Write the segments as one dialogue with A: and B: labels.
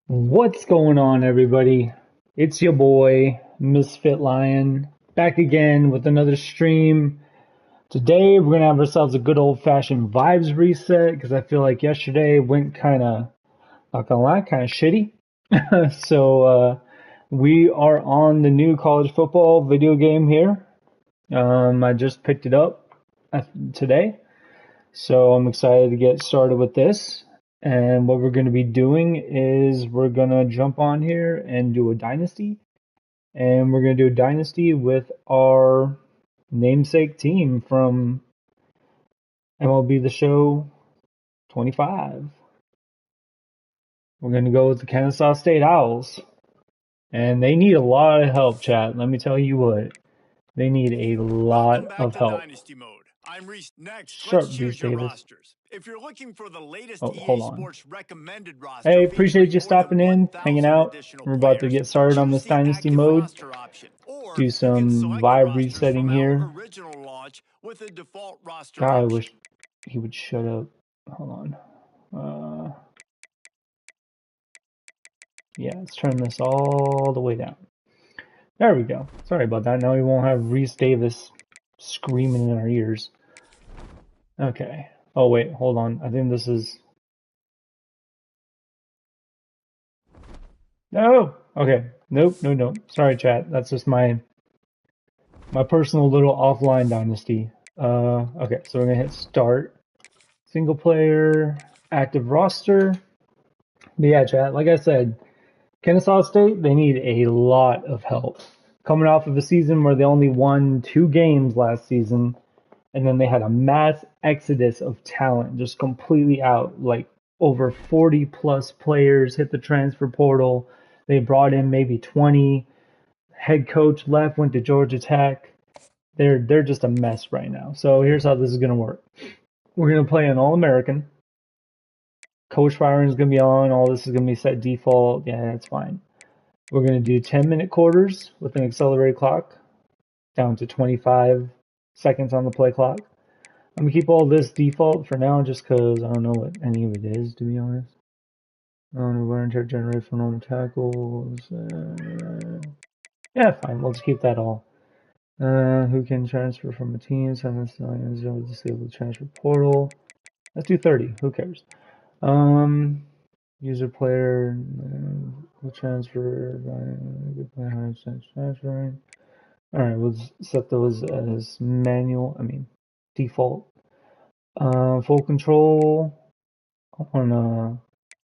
A: What's going on, everybody? It's your boy, Misfit Lion, back again with another stream. Today, we're going to have ourselves a good old-fashioned vibes reset because I feel like yesterday went kind of, not gonna lie, kind of shitty. So, we are on the new college football video game here. I just picked it up today, so I'm excited to get started with this. And what we're going to be doing is we're going to jump on here and do a dynasty. And we're going to do a dynasty with our namesake team from MLB The Show 25. We're going to go with the Kennesaw State Owls. And they need a lot of help, chat. Let me tell you what. They need a lot of help.
B: Dynasty mode. I'm Reese. Next,
A: Sharp
B: let's choose
A: Beast
B: your
A: Davis.
B: rosters. If you're looking for the latest
A: Oh,
B: EA
A: hold on.
B: Sports recommended roster,
A: Hey, appreciate you
B: featuring more
A: stopping
B: than
A: in,
B: 1,000
A: hanging out.
B: additional
A: We're about to
B: players,
A: get started on
B: choose
A: this
B: the
A: dynasty
B: active
A: mode.
B: roster option, or
A: Do
B: you can
A: some
B: select the
A: vibe
B: rosters
A: resetting
B: from
A: here.
B: our original launch with a default roster
A: God, I
B: option.
A: wish he would shut up. Hold on. Yeah, let's turn this all the way down. There we go. Sorry about that. Now we won't have Reese Davis screaming in our ears. Okay. Oh, wait, hold on. I think this is... No! Okay. Nope, no. Sorry, chat. That's just my personal little offline dynasty. Okay, so we're gonna hit start. Single player, active roster. But yeah, chat, like I said, Kennesaw State, they need a lot of help. Coming off of a season where they only won 2 games last season, and then they had a mass exodus of talent just completely out. Like over 40 plus players hit the transfer portal. They brought in maybe 20. Head coach left, went to Georgia Tech. They're just a mess right now. So here's how this is gonna work. We're gonna play an All-American. Coach firing is gonna be on. All this is gonna be set default. Yeah, that's fine. We're gonna do 10-minute quarters with an accelerated clock down to 25 seconds on the play clock. I'm gonna keep all this default for now just because I don't know what any of it is, to be honest. Wear and tear generated for normal tackles. Yeah, fine. We'll just keep that all. Who can transfer from a team? 7 disable transfer portal. Let's do 30. Who cares? User player will transfer by 100% transferring. Alright, we'll set those as default. Full control on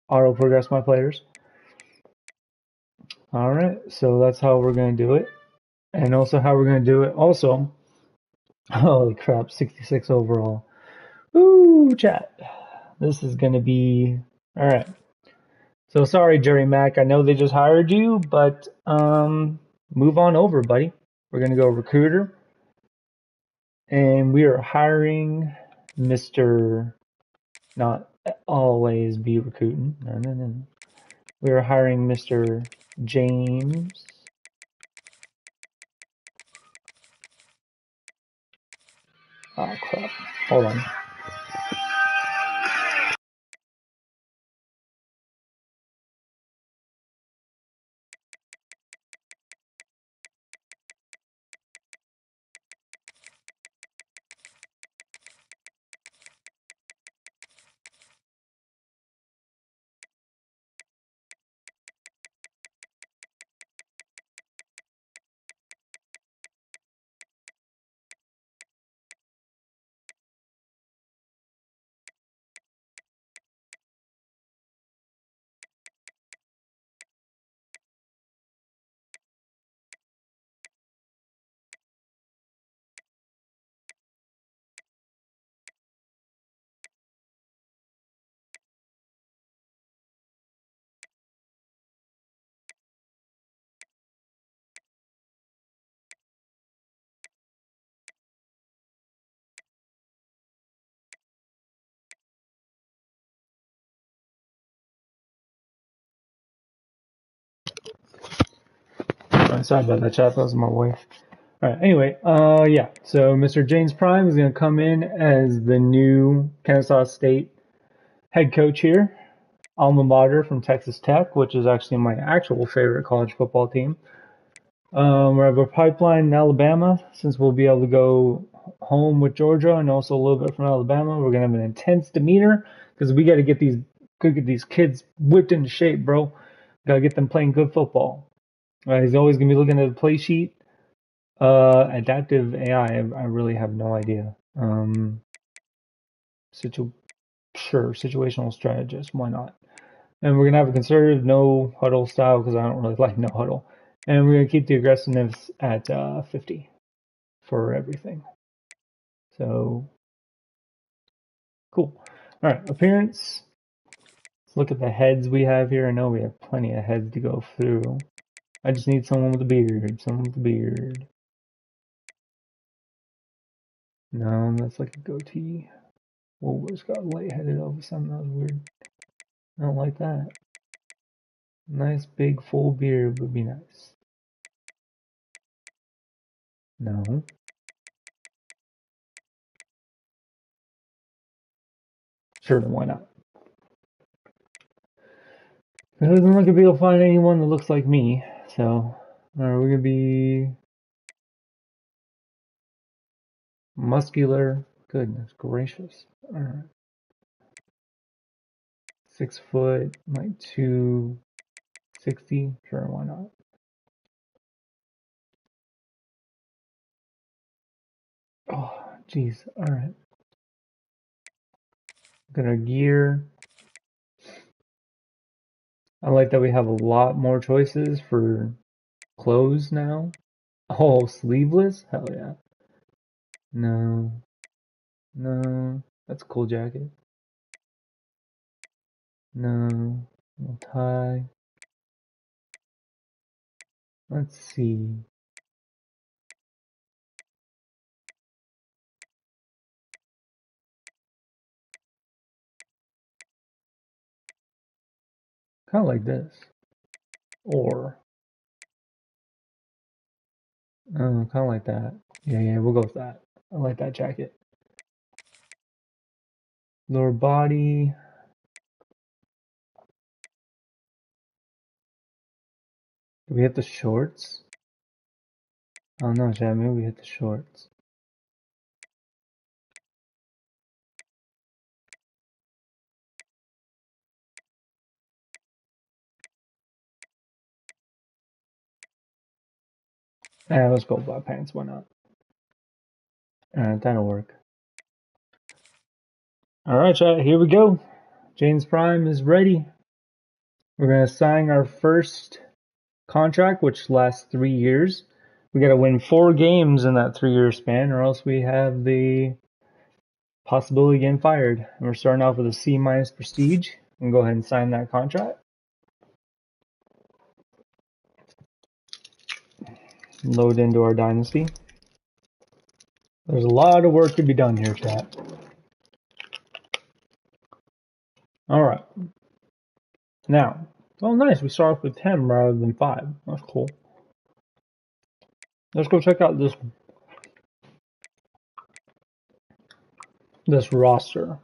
A: auto progress my players. Alright, so that's how we're going to do it. And also how we're going to do it. Also, holy crap, 66 overall. Ooh, chat. This is going to be... Alright. So sorry, Jerry Mack. I know they just hired you, but move on over, buddy. We're going to go recruiter. And we are hiring Mr. Not always be recruiting. No. We are hiring Mr. James. Oh, crap. Hold on. Sorry about that, chat. That was my wife. Alright, anyway, yeah. So Mr. James Prime is going to come in as the new Kennesaw State head coach here. alma mater from Texas Tech, which is actually my actual favorite college football team. We have a pipeline in Alabama, since we'll be able to go home with Georgia and also a little bit from Alabama. We're gonna have an intense demeanor because we got to get these kids whipped into shape, bro. Gotta get them playing good football. He's always gonna be looking at the play sheet. Adaptive AI, I really have no idea. Situational strategist, why not? And we're gonna have a conservative no huddle style because I don't really like no huddle. And we're gonna keep the aggressiveness at 50 for everything. So cool. All right, appearance. Let's look at the heads we have here. I know we have plenty of heads to go through. I just need someone with a beard. Someone with a beard. No, that's like a goatee. Whoa, it's got lightheaded all of a sudden. That was weird. I don't like that. Nice big full beard would be nice. No. Sure, then why not? It doesn't look like we'll find anyone that looks like me, so we're gonna be muscular. Goodness gracious. Alright. 6 foot, like 260. Sure, why not? Oh, jeez. Alright. Got our gear. I like that we have a lot more choices for clothes now. Oh, sleeveless? Hell yeah. No. No. That's a cool jacket. No. No tie. Let's see. Kind of like this. Or, kind of like that. Yeah, we'll go with that. I like that jacket. Lower body. Do we hit the shorts? Oh no, Chad, maybe we hit the shorts. Let's go black pants, why not? Alright, that'll work. Alright, chat, here we go. James Prime is ready. We're going to sign our first contract, which lasts 3 years. We got to win 4 games in that 3-year span, or else we have the possibility of getting fired. And we're starting off with a C- prestige. I'm going to go ahead and sign that contract. Load into our Dynasty. There's a lot of work to be done here, chat. Alright. Now, oh nice, we start off with 10 rather than 5. That's cool. Let's go check out this roster.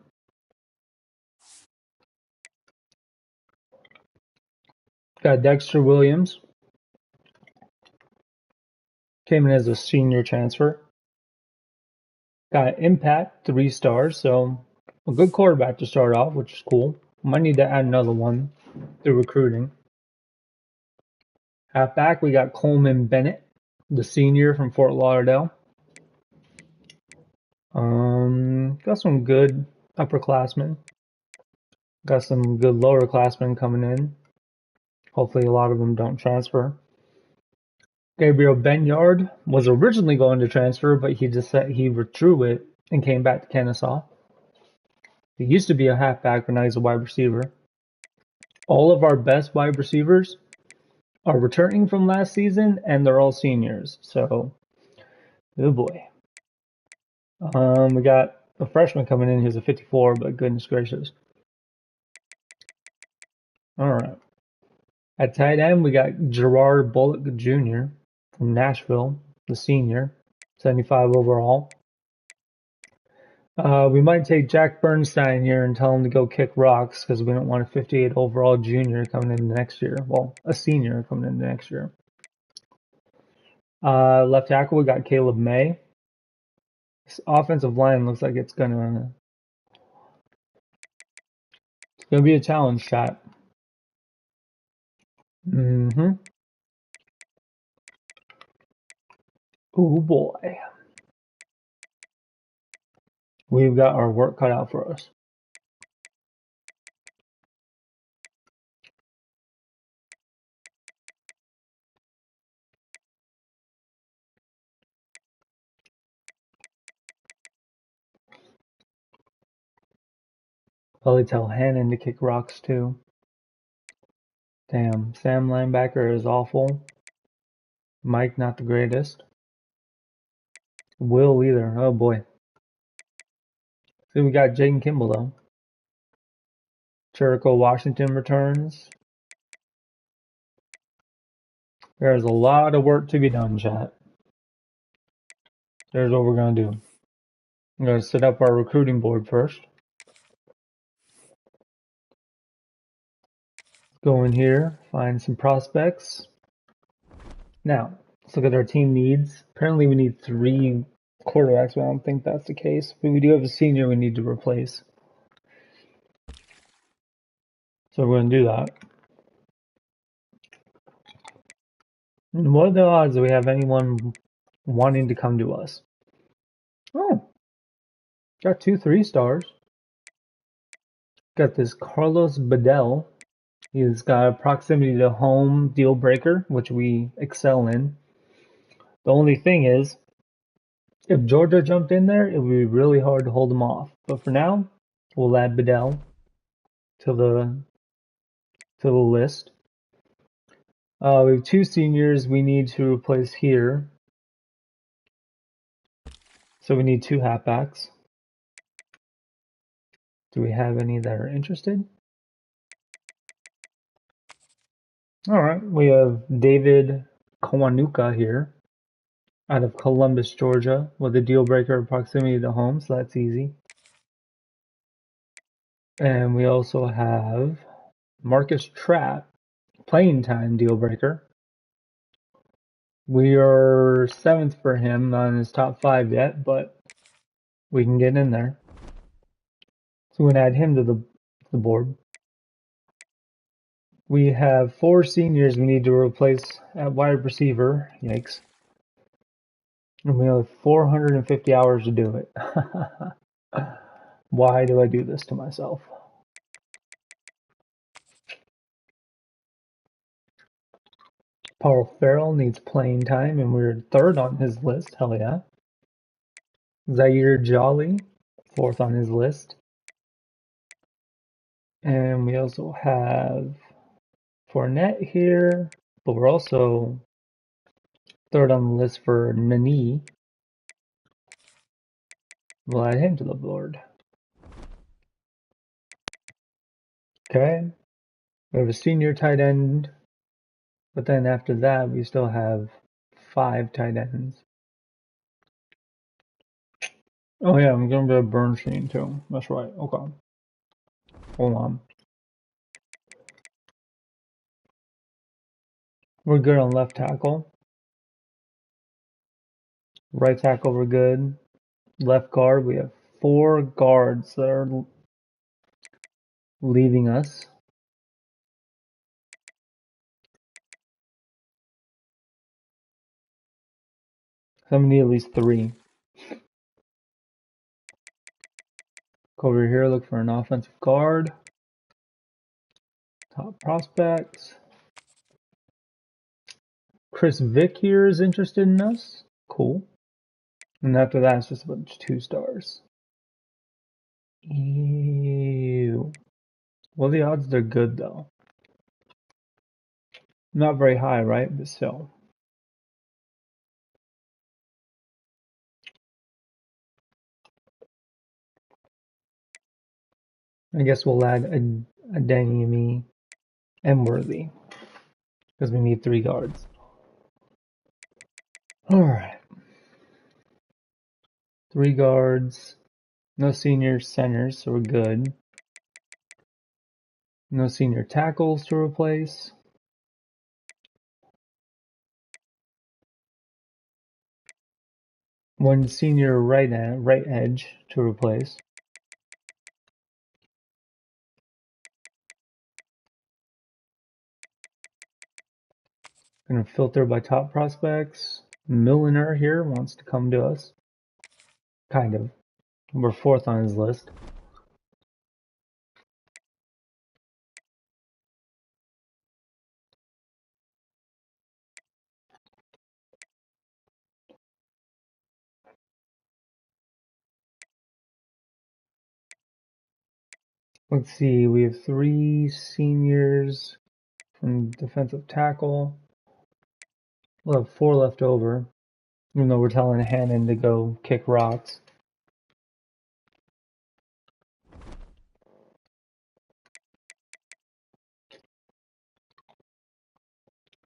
A: Got Dexter Williams. Came in as a senior transfer. Got Impact, 3 stars, so a good quarterback to start off, which is cool. Might need to add another one through recruiting. Halfback, we got Coleman Bennett, the senior from Fort Lauderdale. Got some good upperclassmen. Got some good lowerclassmen coming in. Hopefully a lot of them don't transfer. Gabriel Benyard was originally going to transfer, but he withdrew it and came back to Kennesaw. He used to be a halfback, but now he's a wide receiver. All of our best wide receivers are returning from last season, and they're all seniors. So, oh boy. We got a freshman coming in who's a 54, but goodness gracious. All right. At tight end, we got Gerard Bullock Jr. from Nashville, the senior, 75 overall. We might take Jack Bernstein here and tell him to go kick rocks because we don't want a 58 overall junior coming in next year. Well, a senior coming in next year. Left tackle, we got Caleb May. This offensive line looks like it's gonna be a challenge, chat. Mm-hmm. Oh boy. We've got our work cut out for us. Probably tell Hannon to kick rocks too. Damn, Sam linebacker is awful. Mike not the greatest. Will either. Oh boy. See, we got Jaden Kimball though. Jericho Washington returns. There's a lot of work to be done, chat. There's what we're gonna do. I'm gonna set up our recruiting board first. Go in here, find some prospects. Now, let's look at our team needs. Apparently we need 3 quarterbacks, but I don't think that's the case. But we do have a senior we need to replace. So we're gonna do that. And what are the odds that we have anyone wanting to come to us? Oh, got 2 3-stars. Got this Carlos Bedell. He's got a proximity to home deal breaker, which we excel in. The only thing is, if Georgia jumped in there, it would be really hard to hold them off. But for now, we'll add Bedell to the list. We have 2 seniors we need to replace here. So we need 2 halfbacks. Do we have any that are interested? Alright, we have David Kawanuka here out of Columbus, Georgia, with a deal breaker proximity to home, so that's easy. And we also have Marcus Trapp, playing time deal breaker. We are 7th for him, not in his top 5 yet, but we can get in there. So we're going to add him to the board. We have 4 seniors we need to replace at wide receiver. Yikes. And we have 450 hours to do it. Why do I do this to myself? Paul Farrell needs playing time, and we're 3rd on his list. Hell yeah. Zaire Jolly, 4th on his list. And we also have Fournette here, but we're also 3rd on the list for Nani. We'll add him to the board. Okay. We have a senior tight end, but then after that, we still have 5 tight ends. Oh yeah, I'm going to go Bernstein too. That's right. Okay. Hold on. We're good on left tackle. Right tackle, we're good. Left guard, we have 4 guards that are leaving us. So I'm gonna need at least 3. Go over here, look for an offensive guard. Top prospects. Chris Vick here is interested in us. Cool. And after that, it's just a bunch of 2-stars. Ew. Well, the odds they're good though. Not very high, right? But still. I guess we'll add a Daniemi and Worthy because we need 3 guards. All right. 3 guards. No senior centers, so we're good. No senior tackles to replace. One senior right edge to replace. Gonna filter by top prospects. Milliner here wants to come to us. Kind of. We're fourth on his list. Let's see, we have 3 seniors from defensive tackle. We'll have 4 left over, even though we're telling Hannon to go kick rocks.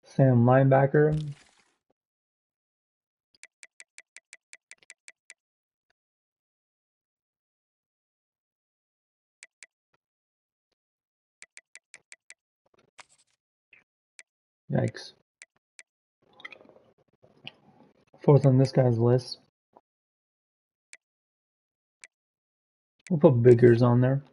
A: Sam linebacker. Yikes. Fourth on this guy's list. We'll put Biggers on there.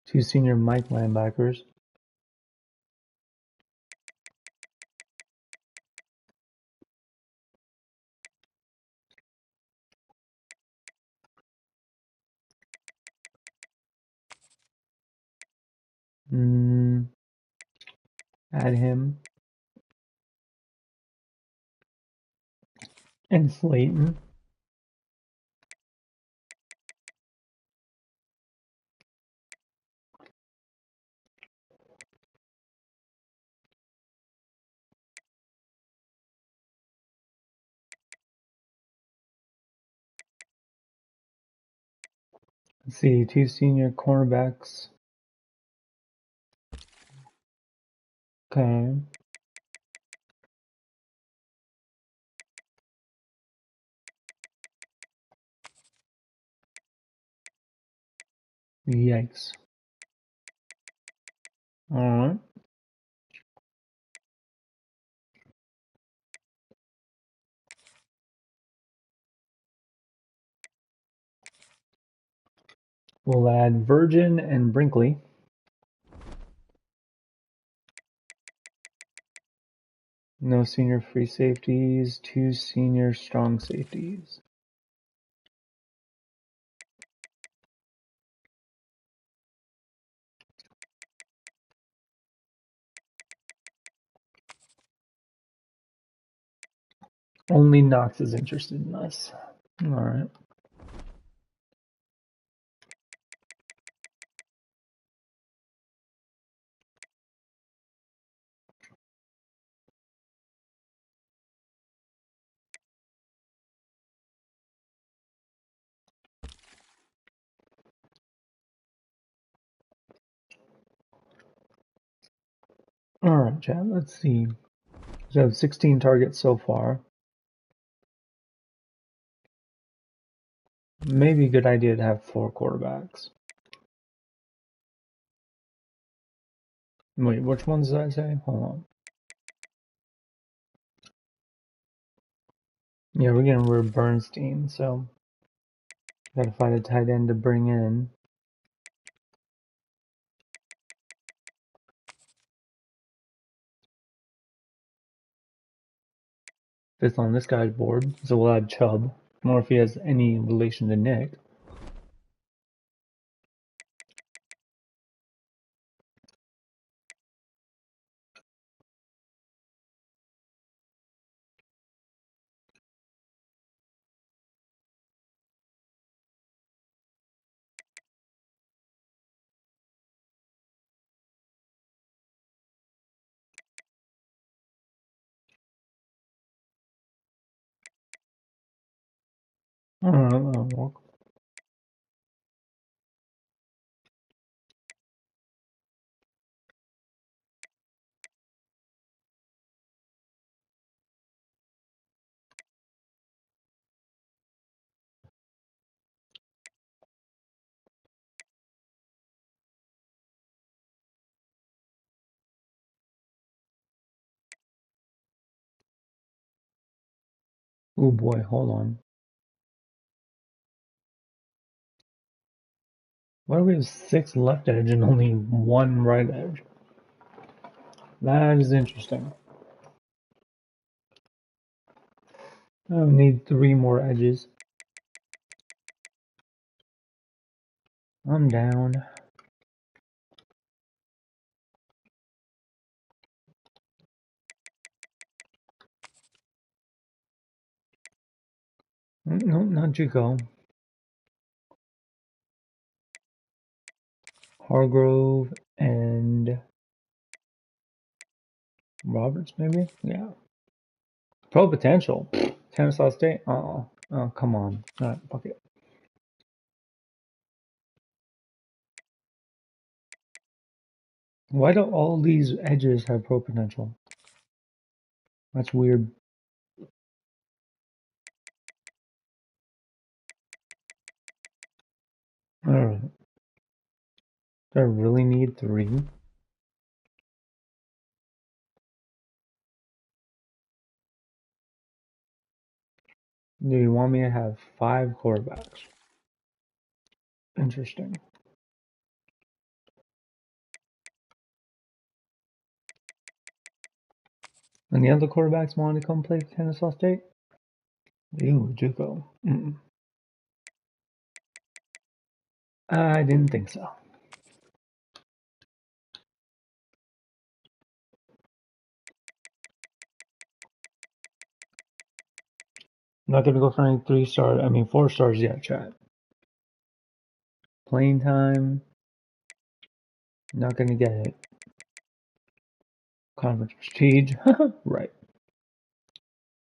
A: Two senior Mike linebackers. Add him. And Slayton. Let's see, 2 senior cornerbacks. Okay. Yikes. Alright. We'll add Virgin and Brinkley. No senior free safeties, 2 senior strong safeties. Only Knox is interested in us. Alright. Alright, chat, let's see. We have 16 targets so far. Maybe a good idea to have 4 quarterbacks. Wait, which ones did I say? Hold on. Yeah, we're getting rid of Bernstein, so gotta find a tight end to bring in. Fifth on this guy's board, so we'll add Chubb. I wonder if he has any relation to Nick. Alright, that'll work. Oh boy, hold on. Why do we have 6 left edge and only 1 right edge? That is interesting. I need 3 more edges. I'm down. No, not Juco. Hargrove and Roberts, maybe? Yeah. Pro potential. Kennesaw State? Oh, come on. Alright, fuck it. Why do all these edges have pro potential? That's weird. Alright. Do I really need 3? Do you want me to have 5 quarterbacks? Interesting. And the other quarterbacks want to come play Kennesaw State? Ew, Juco. I didn't think so. I'm not gonna go for any 4 stars yet, chat. Playing time. Not gonna get it. Conference prestige. Right.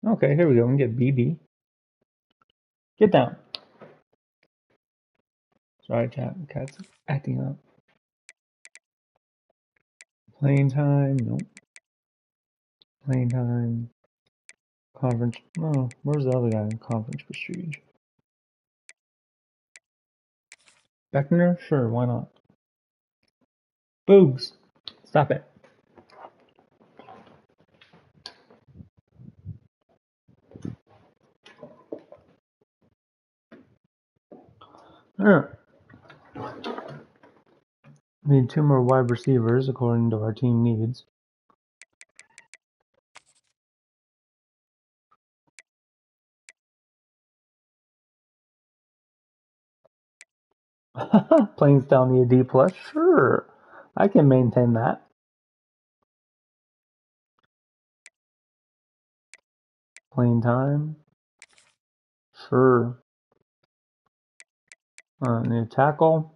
A: Okay, here we go. We can get BB. Get down. Sorry, chat. Cat's acting up. Playing time. Nope. Playing time. Conference. Oh, where's the other guy? Conference prestige. Beckner? Sure, why not? Boogs. Stop it. Alright. Need 2 more wide receivers according to our team needs. Playing style need a D plus? Sure. I can maintain that. Playing time? Sure. Need a tackle?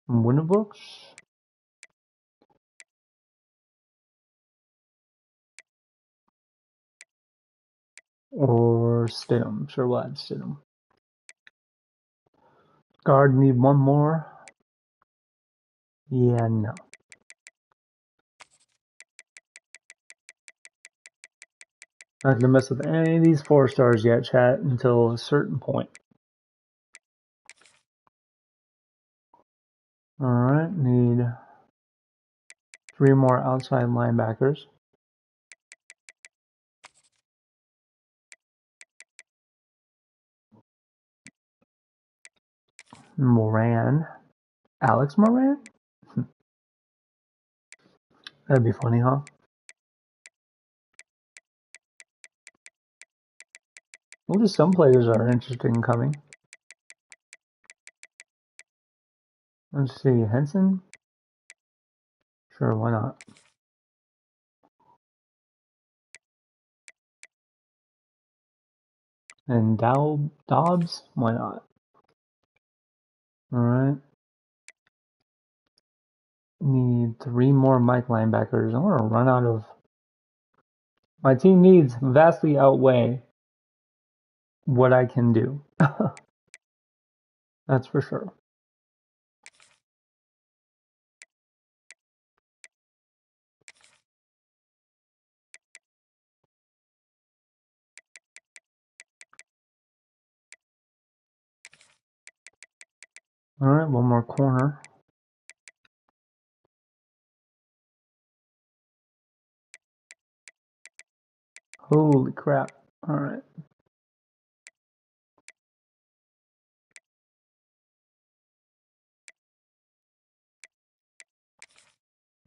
A: Winter books? Or Stidham? Sure, we'll add Stidham. Guard need 1 more? Yeah, no. Not gonna mess with any of these 4 stars yet, chat, until a certain point. Alright, need 3 more outside linebackers. Moran. Alex Moran? That'd be funny, huh? Well, just some players are interested in coming. Let's see, Henson? Sure, why not? And Dobbs? Why not? Alright. Need 3 more Mike linebackers. I want to run out of... My team needs vastly outweigh what I can do. That's for sure. Alright, 1 more corner. Holy crap. Alright.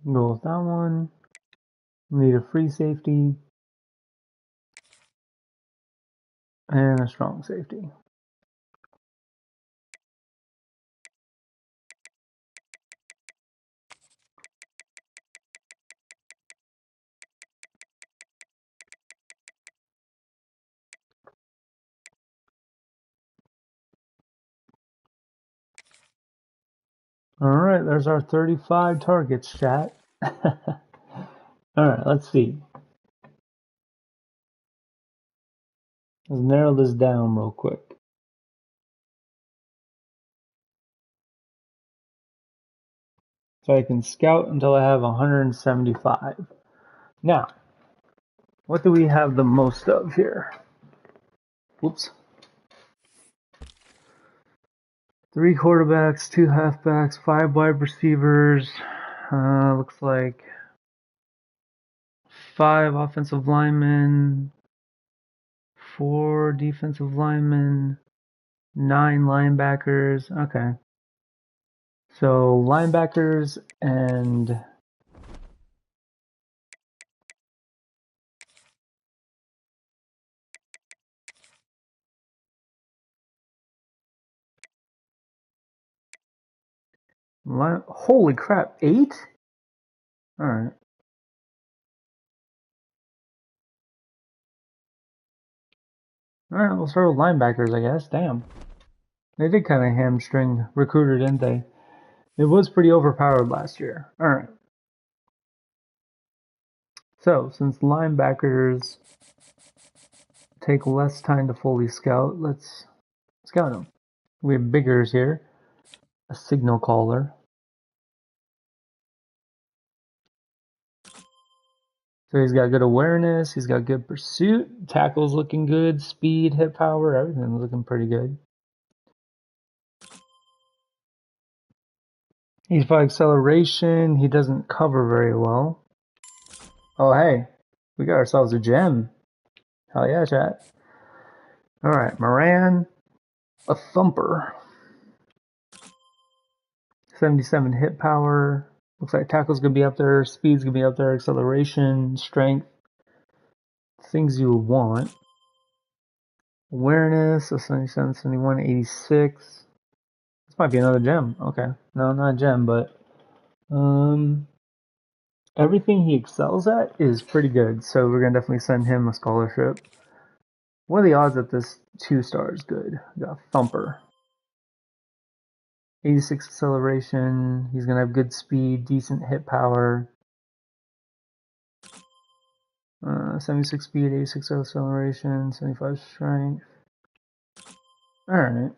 A: Go with that one. Need a free safety. And a strong safety. Alright, there's our 35 targets, chat. Alright, let's see. Let's narrow this down real quick. So I can scout until I have 175. Now, what do we have the most of here? Whoops. 3 quarterbacks, 2 halfbacks, 5 wide receivers. Looks like 5 offensive linemen, 4 defensive linemen, 9 linebackers. Okay. So linebackers and holy crap, 8? Alright. Alright, we'll start with linebackers, I guess. Damn. They did kind of hamstring recruiter, didn't they? It was pretty overpowered last year. Alright. So, since linebackers take less time to fully scout, let's scout them. We have Biggers here, a signal caller. So he's got good awareness, he's got good pursuit, tackle's looking good, speed, hit power, everything's looking pretty good. He's by acceleration, he doesn't cover very well. Oh hey, we got ourselves a gem. Hell yeah, chat. Alright, Moran, a thumper. 77 hit power. Looks like tackle's gonna be up there, speed's gonna be up there, acceleration, strength. Things you would want. Awareness, a 77, 71, 86. This might be another gem. Okay. No, not a gem, but everything he excels at is pretty good, so we're gonna definitely send him a scholarship. What are the odds that this 2-star is good? We got Thumper. 86 acceleration, he's gonna have good speed, decent hit power. 76 speed, 86 acceleration, 75 strength. Alright.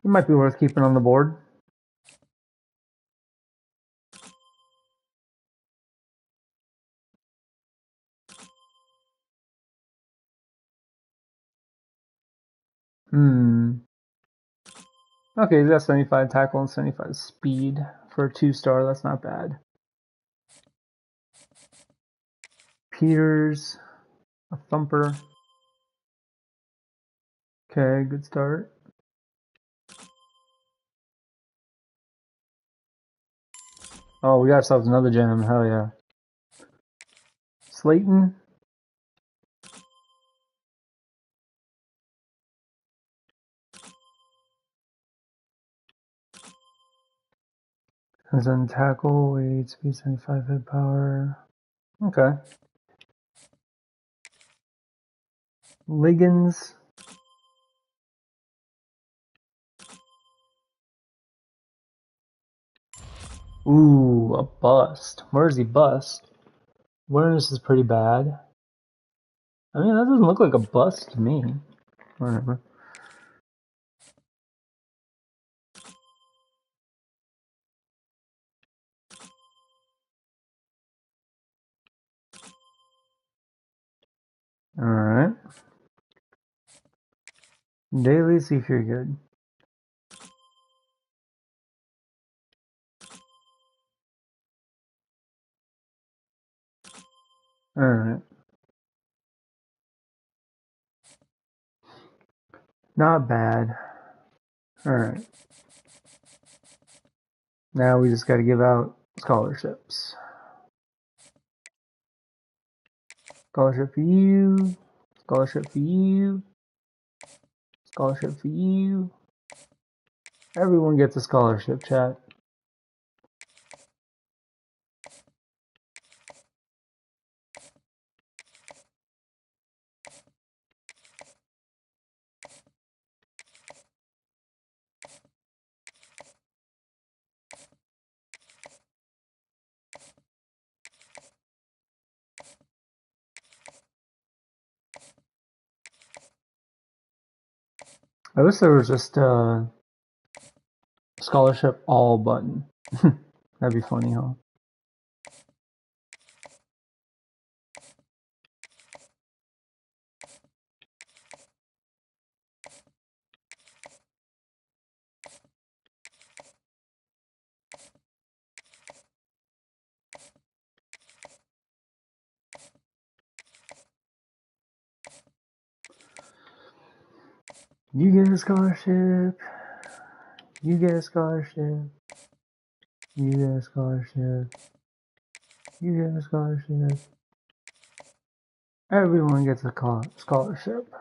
A: It might be worth keeping on the board. Okay, he's got 75 tackle and 75 speed for a 2-star. That's not bad. Peters, a thumper. Okay, good start. Oh, we got ourselves another gem. Hell yeah. Slayton. Has on tackle, weight, speed, 75 hit power. Okay. Liggins. Ooh, a bust. Where's he bust? Awareness is pretty bad. I mean, that doesn't look like a bust to me. Whatever. Alright. Daily, see if you're good. Alright. Not bad. Alright. Now we just gotta give out scholarships. Scholarship for you. Scholarship for you. Scholarship for you. Everyone gets a scholarship, chat. I wish there was just a scholarship all button. That'd be funny, huh? You get a scholarship. You get a scholarship. You get a scholarship. You get a scholarship. Everyone gets a scholarship.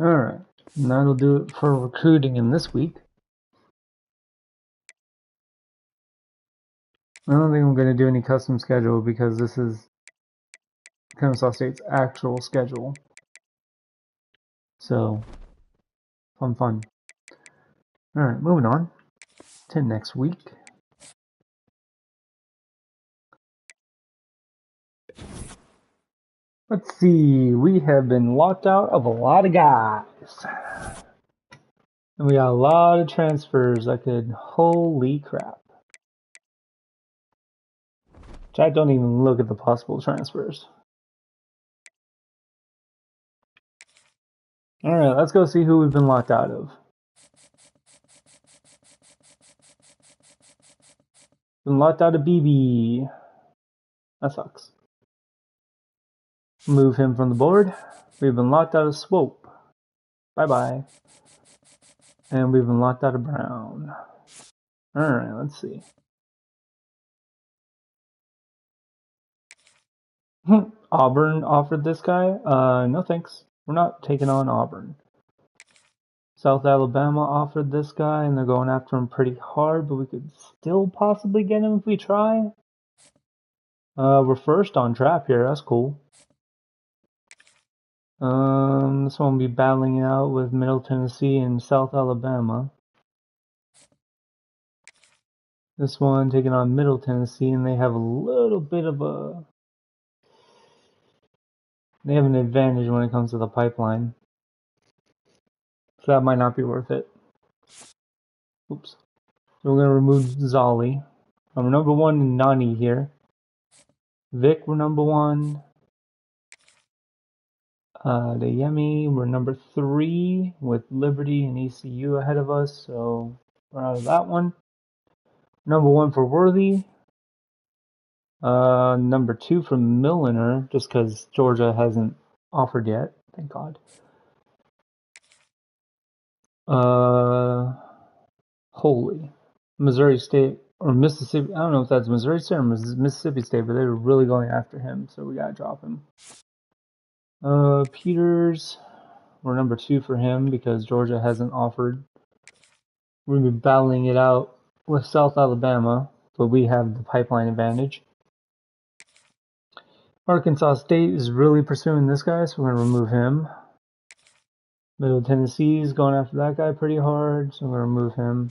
A: Alright, and that'll do it for recruiting in this week. I don't think I'm going to do any custom schedule because this is Kennesaw State's actual schedule. So, fun. Alright, moving on to next week. Let's see, we have been locked out of a lot of guys. And we got a lot of transfers that could, holy crap. Chat, don't even look at the possible transfers. Alright, let's go see who we've been locked out of. Been locked out of BB. That sucks. Move him from the board. We've been locked out of Swope. Bye-bye. And we've been locked out of Brown. Alright, let's see. Auburn offered this guy? No thanks. We're not taking on Auburn. South Alabama offered this guy, and they're going after him pretty hard, but we could still possibly get him if we try. We're first on trap here. That's cool. This one will be battling it out with Middle Tennessee and South Alabama. This one taking on Middle Tennessee, and they have a little bit of a... They have an advantage when it comes to the pipeline. So that might not be worth it. Oops. So we're going to remove Zolly. We're number 1 in Nani here. Vic, we're number 1. The Yemi, we're number 3 with Liberty and ECU ahead of us, so we're out of that one. Number 1 for Worthy. Number 2 for Milliner, just because Georgia hasn't offered yet. Thank God. Holy. Missouri State, or Mississippi, I don't know if that's Missouri State or Mississippi State, but they were really going after him, so we gotta drop him. Peters, we're number 2 for him because Georgia hasn't offered. We're gonna be battling it out with South Alabama, but we have the pipeline advantage. Arkansas State is really pursuing this guy, so we're gonna remove him. Middle Tennessee is going after that guy pretty hard, so we're gonna remove him.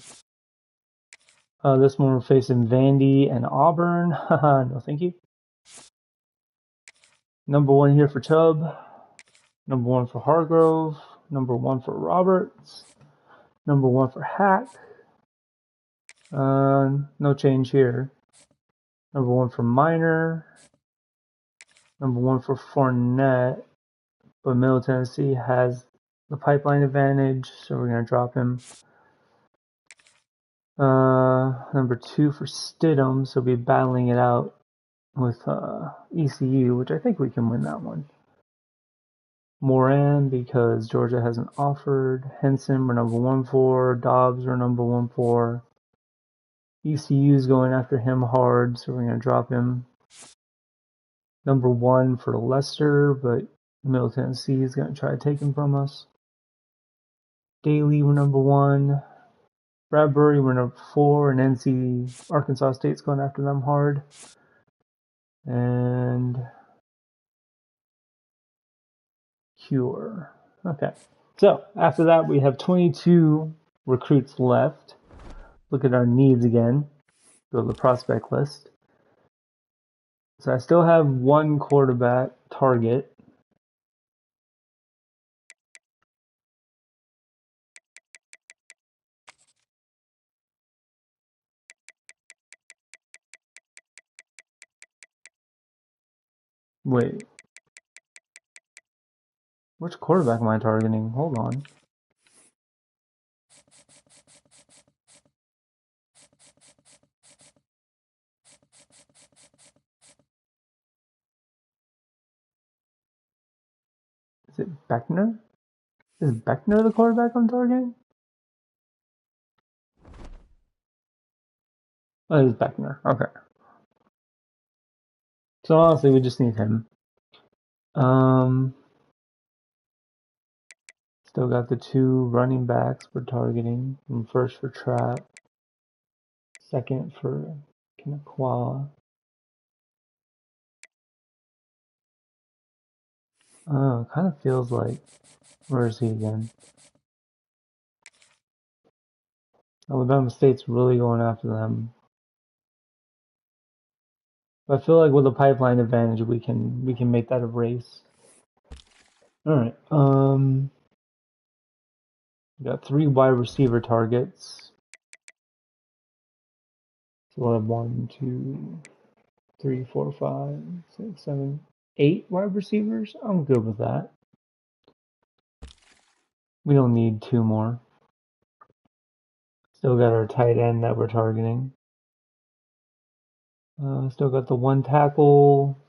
A: This one we're facing Vandy and Auburn. No, thank you. Number 1 here for Chubb. Number 1 for Hargrove. Number 1 for Roberts. Number 1 for Hack. No change here. Number 1 for Minor. Number 1 for Fournette. But Middle Tennessee has the pipeline advantage, so we're going to drop him. Number 2 for Stidham, so we'll be battling it out with ECU, which I think we can win that one. Moran, because Georgia hasn't offered. Henson, we're number 1 for. Dobbs, we're number 1 for. ECU's going after him hard, so we're going to drop him. Number 1 for Leicester, but Middle Tennessee is going to try to take him from us. Daly, we're number 1. Bradbury, we're number 4, and NC Arkansas State's going after them hard. And Cure. Okay. So after that, we have 22 recruits left. Look at our needs again. Go to the prospect list. So I still have 1 quarterback target. Wait. Which quarterback am I targeting? Hold on. Is it Beckner? Is Beckner the quarterback I'm targeting? Oh, it is Beckner. Okay. So honestly, we just need him. Still got the 2 running backs we're targeting. First for Trap. Second for Kennesaw. Oh, it kind of feels like... Where is he again? Alabama State's really going after them. But I feel like with a pipeline advantage, we can make that a race. All right. We got 3 wide receiver targets. So we'll have 1, 2, 3, 4, 5, 6, 7, 8 wide receivers. I'm good with that. We don't need 2 more. Still got our tight end that we're targeting. Still got the 1 tackle.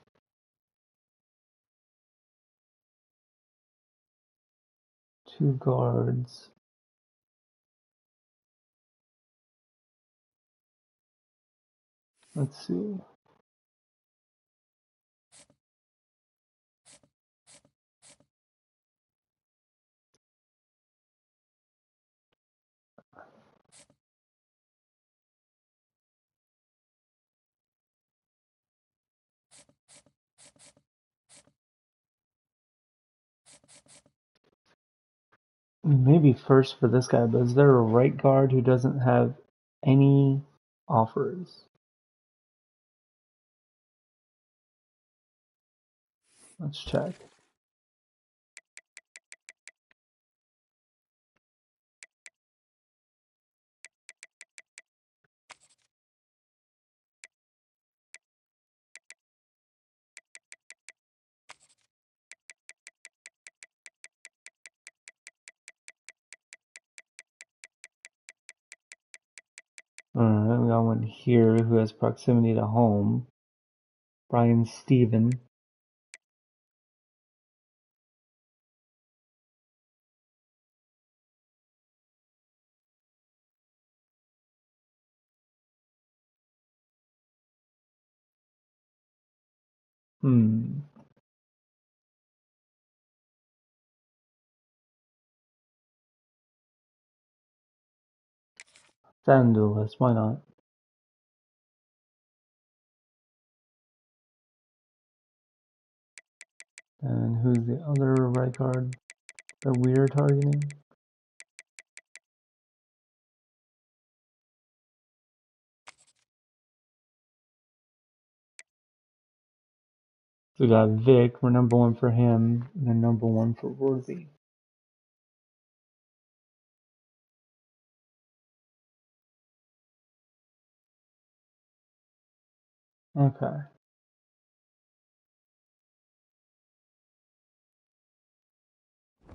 A: 2 guards. Let's see. Maybe first for this guy, but is there a right guard who doesn't have any offers? Let's check. Alright, we got one here who has proximity to home. Brian Steven. Add him to the list, why not? And who's the other right guard that we're targeting? So we got Vic, we're number 1 for him, and then number 1 for Worthy. Okay.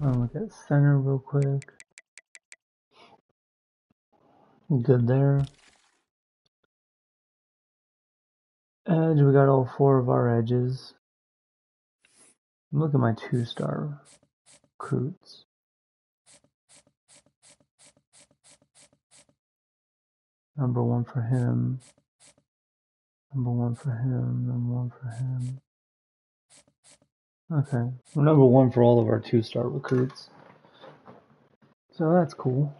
A: I'll look at center real quick. Good there. Edge, we got all 4 of our edges. Look at my 2-star recruits. Number 1 for him. Number 1 for him. Number 1 for him. Okay. We're number 1 for all of our 2-star recruits. So that's cool.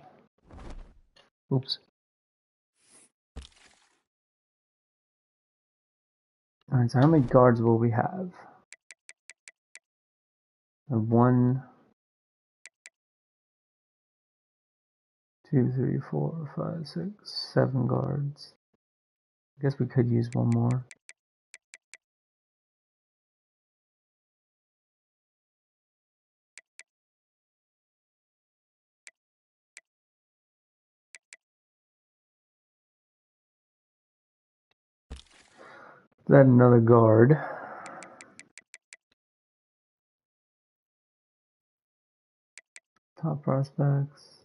A: Oops. Alright, so how many guards will we have? 1, 2, 3, 4, 5, 6, 7 guards. I guess we could use 1 more. Add another guard. Top prospects.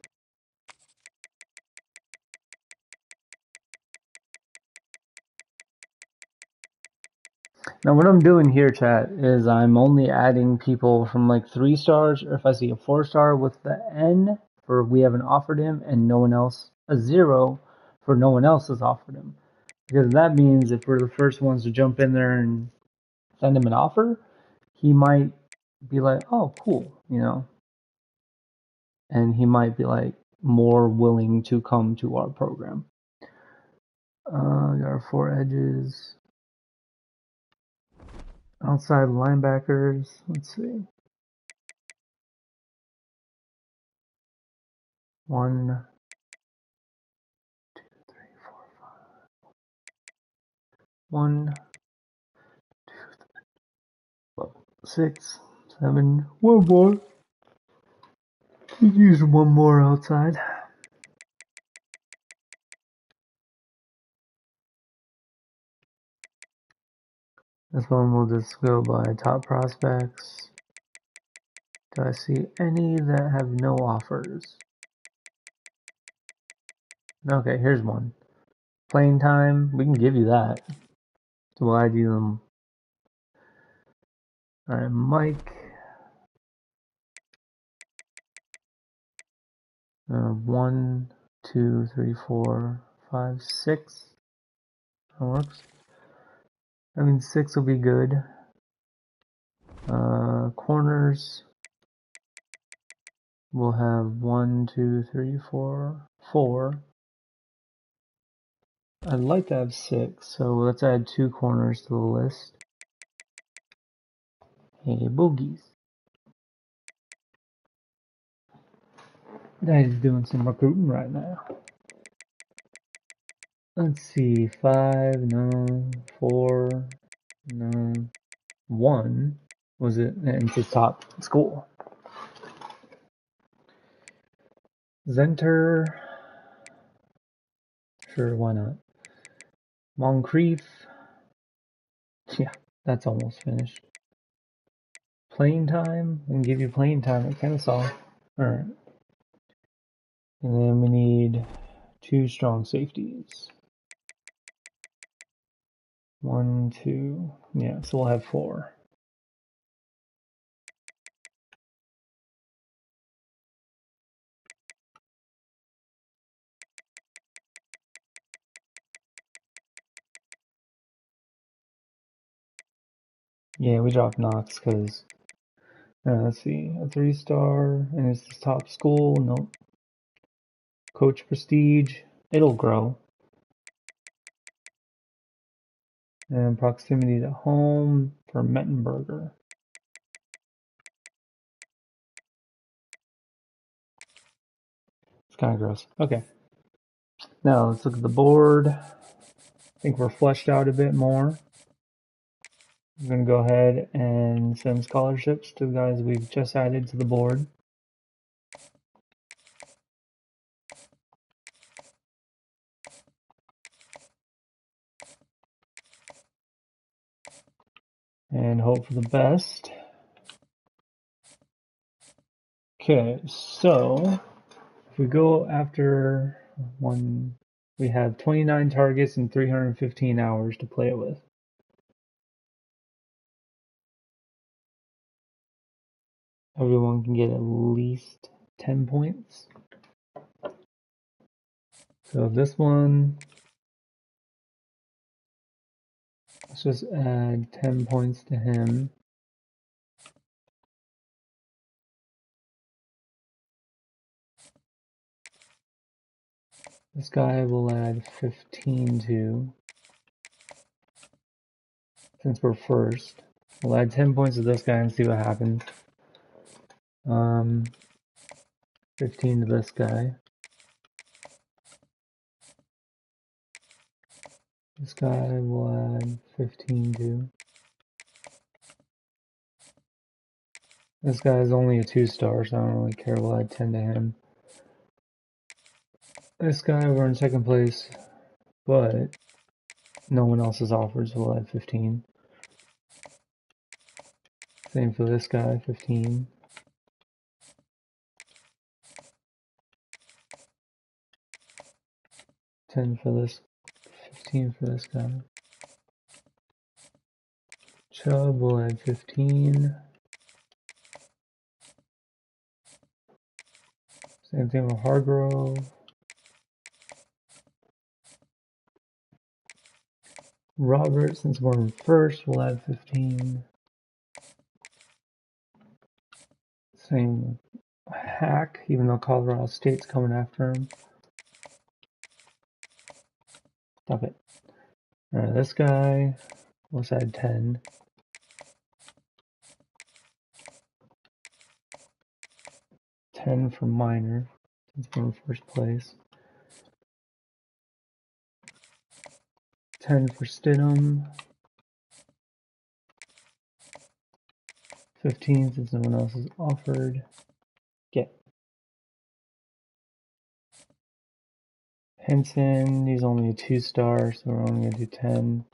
A: Now what I'm doing here, chat, is I'm only adding people from like 3 stars, or if I see a 4-star with the N for we haven't offered him, and no one else, a 0 for no one else has offered him. Because that means if we're the first ones to jump in there and send him an offer, he might be like, oh, cool, you know. And he might be like more willing to come to our program. Got our 4 edges. Outside linebackers, let's see. 1, 2, 3, 4, 5. 1, 2, 3, 6, 7. 1 more. We use 1 more outside. This one will just go by top prospects. Do I see any that have no offers? Okay, here's one. Playing time, we can give you that. So we'll add you them. Alright, Mike. 1, 2, 3, 4, 5, 6. That works. I mean, 6 will be good. Corners. We'll have 1, 2, 3, 4, 4. I'd like to have 6, so let's add 2 corners to the list. Hey, boogies. Daddy's doing some recruiting right now. Let's see, 5, no, 4, no, 1. Was it? It's a top school. Zenter. Sure, why not? Moncrief. Yeah, that's almost finished. Playing time. We can give you playing time at Kennesaw. Alright. And then we need 2 strong safeties. 1, 2. Yeah, so we'll have 4. Yeah, we dropped Knox because, let's see, a 3-star, and it's the top school. Nope. Coach prestige, it'll grow. And proximity to home for Mettenberger. It's kind of gross. Okay. Now let's look at the board. I think we're fleshed out a bit more. I'm going to go ahead and send scholarships to the guys we've just added to the board. And hope for the best. Okay, so if we go after We have 29 targets and 315 hours to play it with. Everyone can get at least 10 points. So this one, let's just add 10 points to him. This guy will add 15 to, since we're first. We'll add 10 points to this guy and see what happens. 15 to this guy. This guy will add 15 to. This guy is only a 2-star, so I don't really care. We'll add 10 to him. This guy, we're in second place, but no one else is offered, so we'll add 15. Same for this guy, 15. $10 for this, 15 for this guy. Chubb will add 15. Same thing with Hargrove. Robert, since we're in first, we'll add 15. Same with Hack, even though Colorado State's coming after him. Stop it. Alright, this guy, let's add 10. $10 for Minor, since we're in first place. 10 for Stidham. 15 since no one else is offered. Get. Henson, he's only a 2-star, so we're only going to do 10.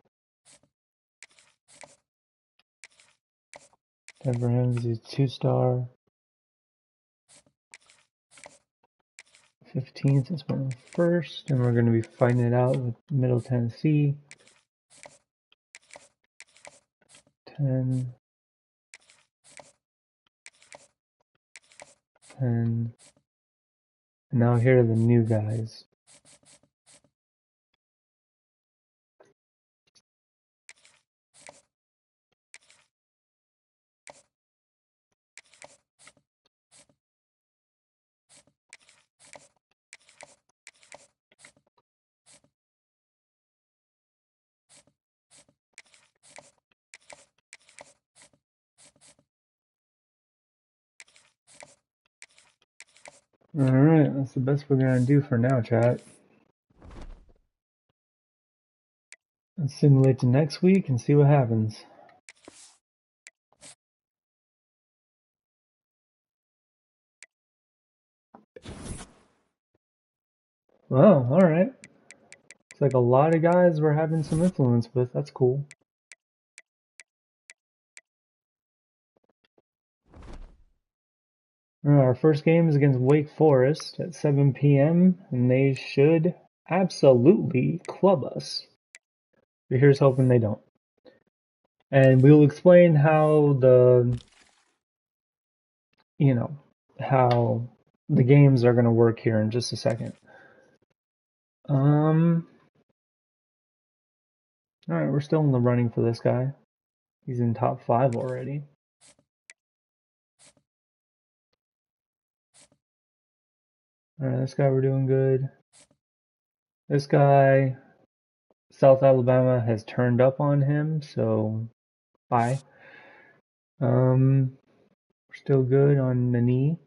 A: 10 for him because he's a 2-star. 15 since we're in first, and we're going to be fighting it out with Middle Tennessee. 10. 10. And now here are the new guys. Alright, that's the best we're gonna do for now, chat. Let's simulate to next week and see what happens. Well, alright. It's like a lot of guys we're having some influence with. That's cool. Our first game is against Wake Forest at 7 p.m. and they should absolutely club us. But here's hoping they don't. And we'll explain how how the games are going to work here in just a second. Alright, we're still in the running for this guy. He's in top 5 already. Alright, this guy we're doing good. This guy, South Alabama has turned up on him, so bye. We're still good on Nani.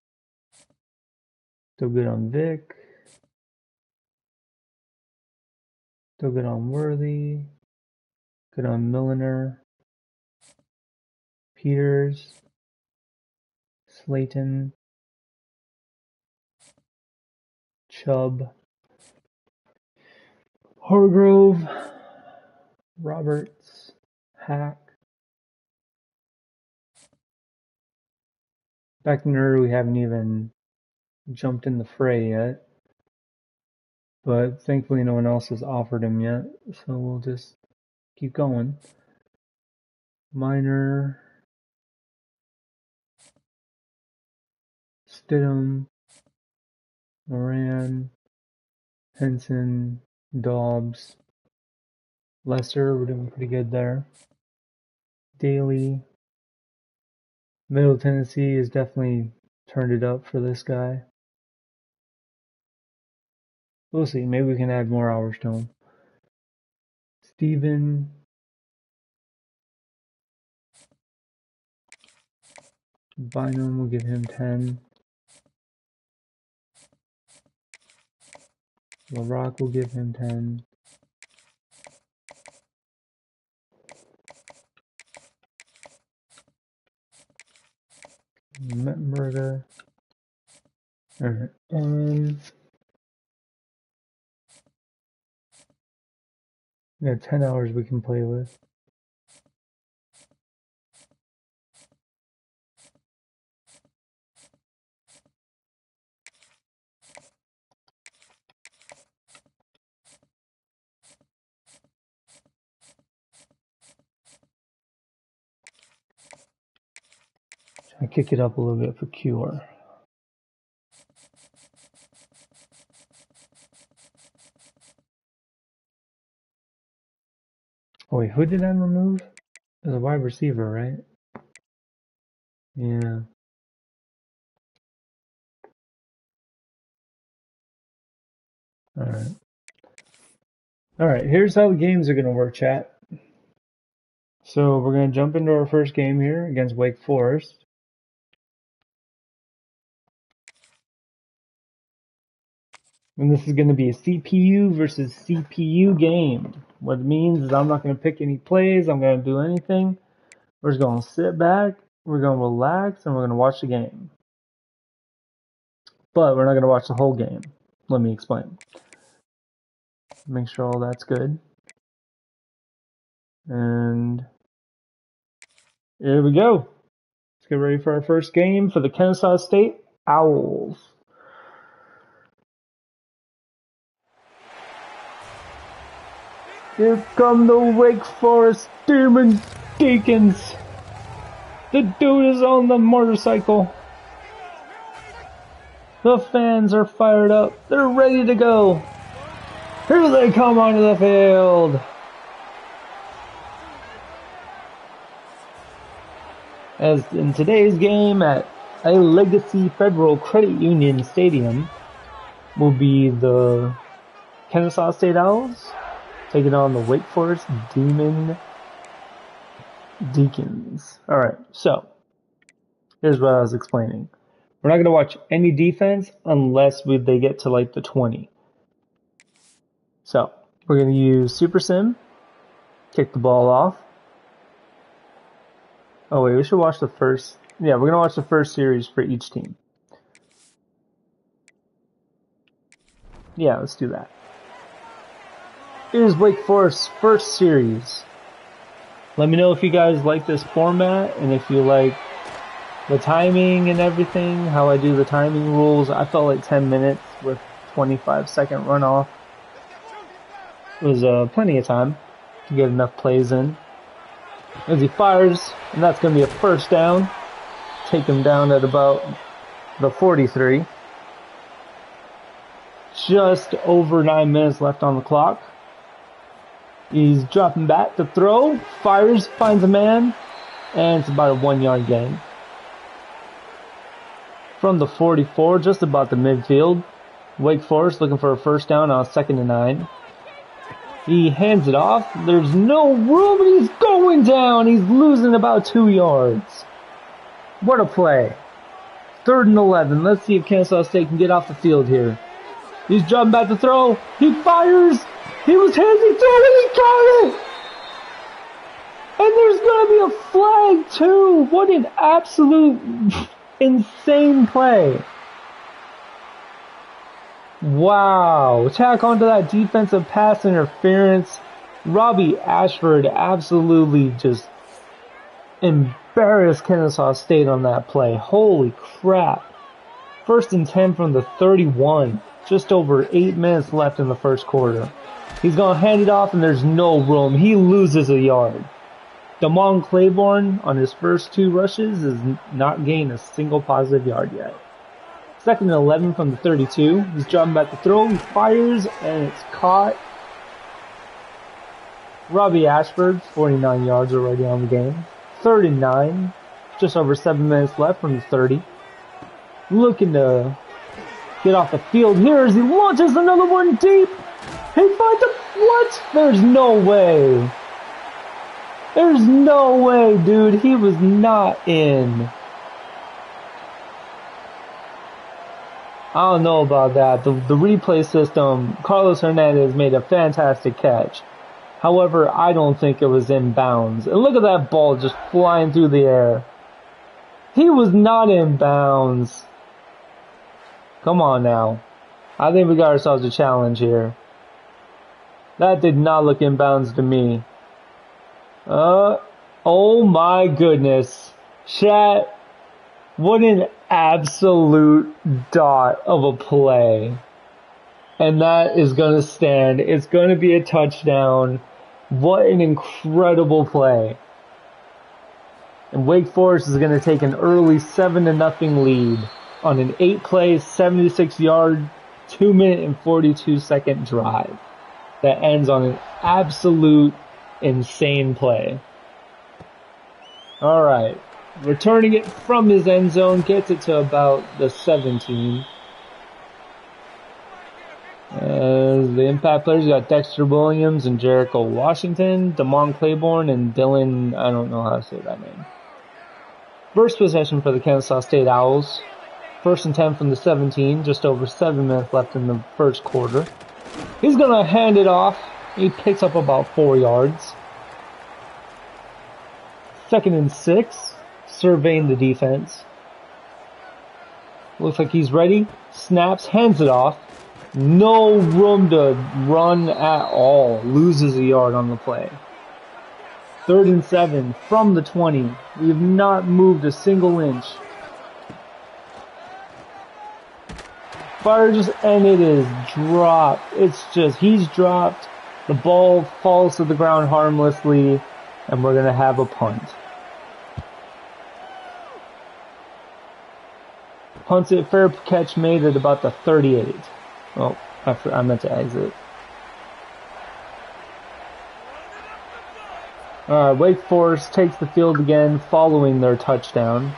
A: Still good on Vic. Still good on Worthy. Good on Milliner. Peters. Slayton. Chubb. Hargrove. Roberts. Hack. Beckner, we haven't even jumped in the fray yet. but thankfully no one else has offered him yet, so we'll just keep going. Minor, Stidham, Moran, Henson, Dobbs, Lesser, we're doing pretty good there. Daly, Middle Tennessee has definitely turned it up for this guy. We'll see, maybe we can add more hours to him. Steven, Bynum, will give him 10. LaRock will give him 10. Murder. Alright, we got 10 hours we can play with. I kick it up a little bit for Cure. Oh wait, who did I remove? It was a wide receiver, right? Yeah. Alright. Alright, here's how the games are gonna work, chat. So we're gonna jump into our first game here against Wake Forest. And this is going to be a CPU versus CPU game. What it means is I'm not going to pick any plays. I'm going to do anything. We're just going to sit back. We're going to relax, and we're going to watch the game. But we're not going to watch the whole game. Let me explain. Make sure all that's good. And here we go. Let's get ready for our first game for the Kennesaw State Owls. Here come the Wake Forest Demon Deacons. The dude is on the motorcycle. The fans are fired up. They're ready to go. Here they come onto the field. As in today's game at a Legacy Federal Credit Union Stadium will be the Kennesaw State Owls taking on the Wake Forest Demon Deacons. Alright, so here's what I was explaining. We're not going to watch any defense unless they get to like the 20. So we're going to use Super Sim, kick the ball off. Oh wait, we should watch the first. Yeah, we're going to watch the first series for each team. Yeah, let's do that. Here's Wake Forest's first series. Let me know if you guys like this format and if you like the timing and everything, how I do the timing rules. I felt like 10 minutes with 25-second runoff was plenty of time to get enough plays in. As he fires, and that's going to be a first down. Take him down at about the 43. Just over 9 minutes left on the clock. He's dropping back to throw, fires, finds a man, and it's about a 1-yard gain. From the 44, just about the midfield, Wake Forest looking for a first down on 2nd and 9. He hands it off. There's no room, and he's going down. He's losing about 2 yards. What a play. 3rd and 11. Let's see if Kennesaw State can get off the field here. He's dropping back to throw. He fires. He was handsy through and he got it! And there's going to be a flag too! What an absolute insane play. Wow. Tack onto that defensive pass interference. Robbie Ashford absolutely just embarrassed Kennesaw State on that play. Holy crap. 1st and 10 from the 31. Just over 8 minutes left in the first quarter. He's going to hand it off, and there's no room. He loses a yard. Damon Claiborne, on his first 2 rushes, has not gained a single positive yard yet. 2nd and 11 from the 32. He's dropping back to throw. He fires, and it's caught. Robbie Ashford, 49 yards already on the game. 3rd and 9. Just over 7 minutes left from the 30. Looking to get off the field here as he launches another one deep. He finds it. What? There's no way. There's no way, dude. He was not in. I don't know about that. The replay system, Carlos Hernandez made a fantastic catch. However, I don't think it was in bounds. And look at that ball just flying through the air. He was not in bounds. Come on now. I think we got ourselves a challenge here. That did not look in bounds to me. Oh my goodness. Chat, what an absolute dot of a play. And that is going to stand. It's going to be a touchdown. What an incredible play. And Wake Forest is going to take an early 7-0 lead on an 8-play, 76-yard, 2-minute and 42-second drive that ends on an absolute insane play. All right. Returning it from his end zone, gets it to about the 17. As the impact players, got Dexter Williams and Jericho Washington, Damon Claiborne, and Dylan, I don't know how to say that name. First possession for the Kennesaw State Owls. 1st and 10 from the 17, just over 7 minutes left in the first quarter. He's going to hand it off. He picks up about 4 yards. 2nd and 6, surveying the defense. Looks like he's ready. Snaps, hands it off. No room to run at all. Loses a yard on the play. 3rd and 7 from the 20. We have not moved a single inch. Fires, and it is dropped. He's dropped. The ball falls to the ground harmlessly, and we're going to have a punt. Punts it, fair catch made at about the 38. Oh, I meant to exit. Alright, Wake Forest takes the field again following their touchdown.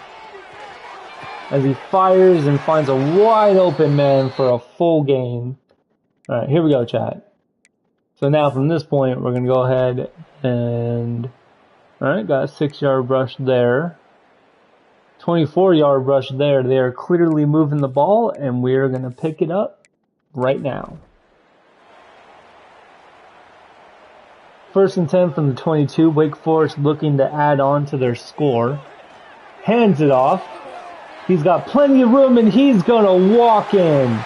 A: As he fires and finds a wide open man for a full gain. Alright, here we go, chat. So now from this point, we're going to go ahead and... Alright, got a 6-yard rush there. 24-yard rush there. They are clearly moving the ball, and we are going to pick it up right now. 1st and 10 from the 22. Wake Forest looking to add on to their score. Hands it off. He's got plenty of room, and he's going to walk in.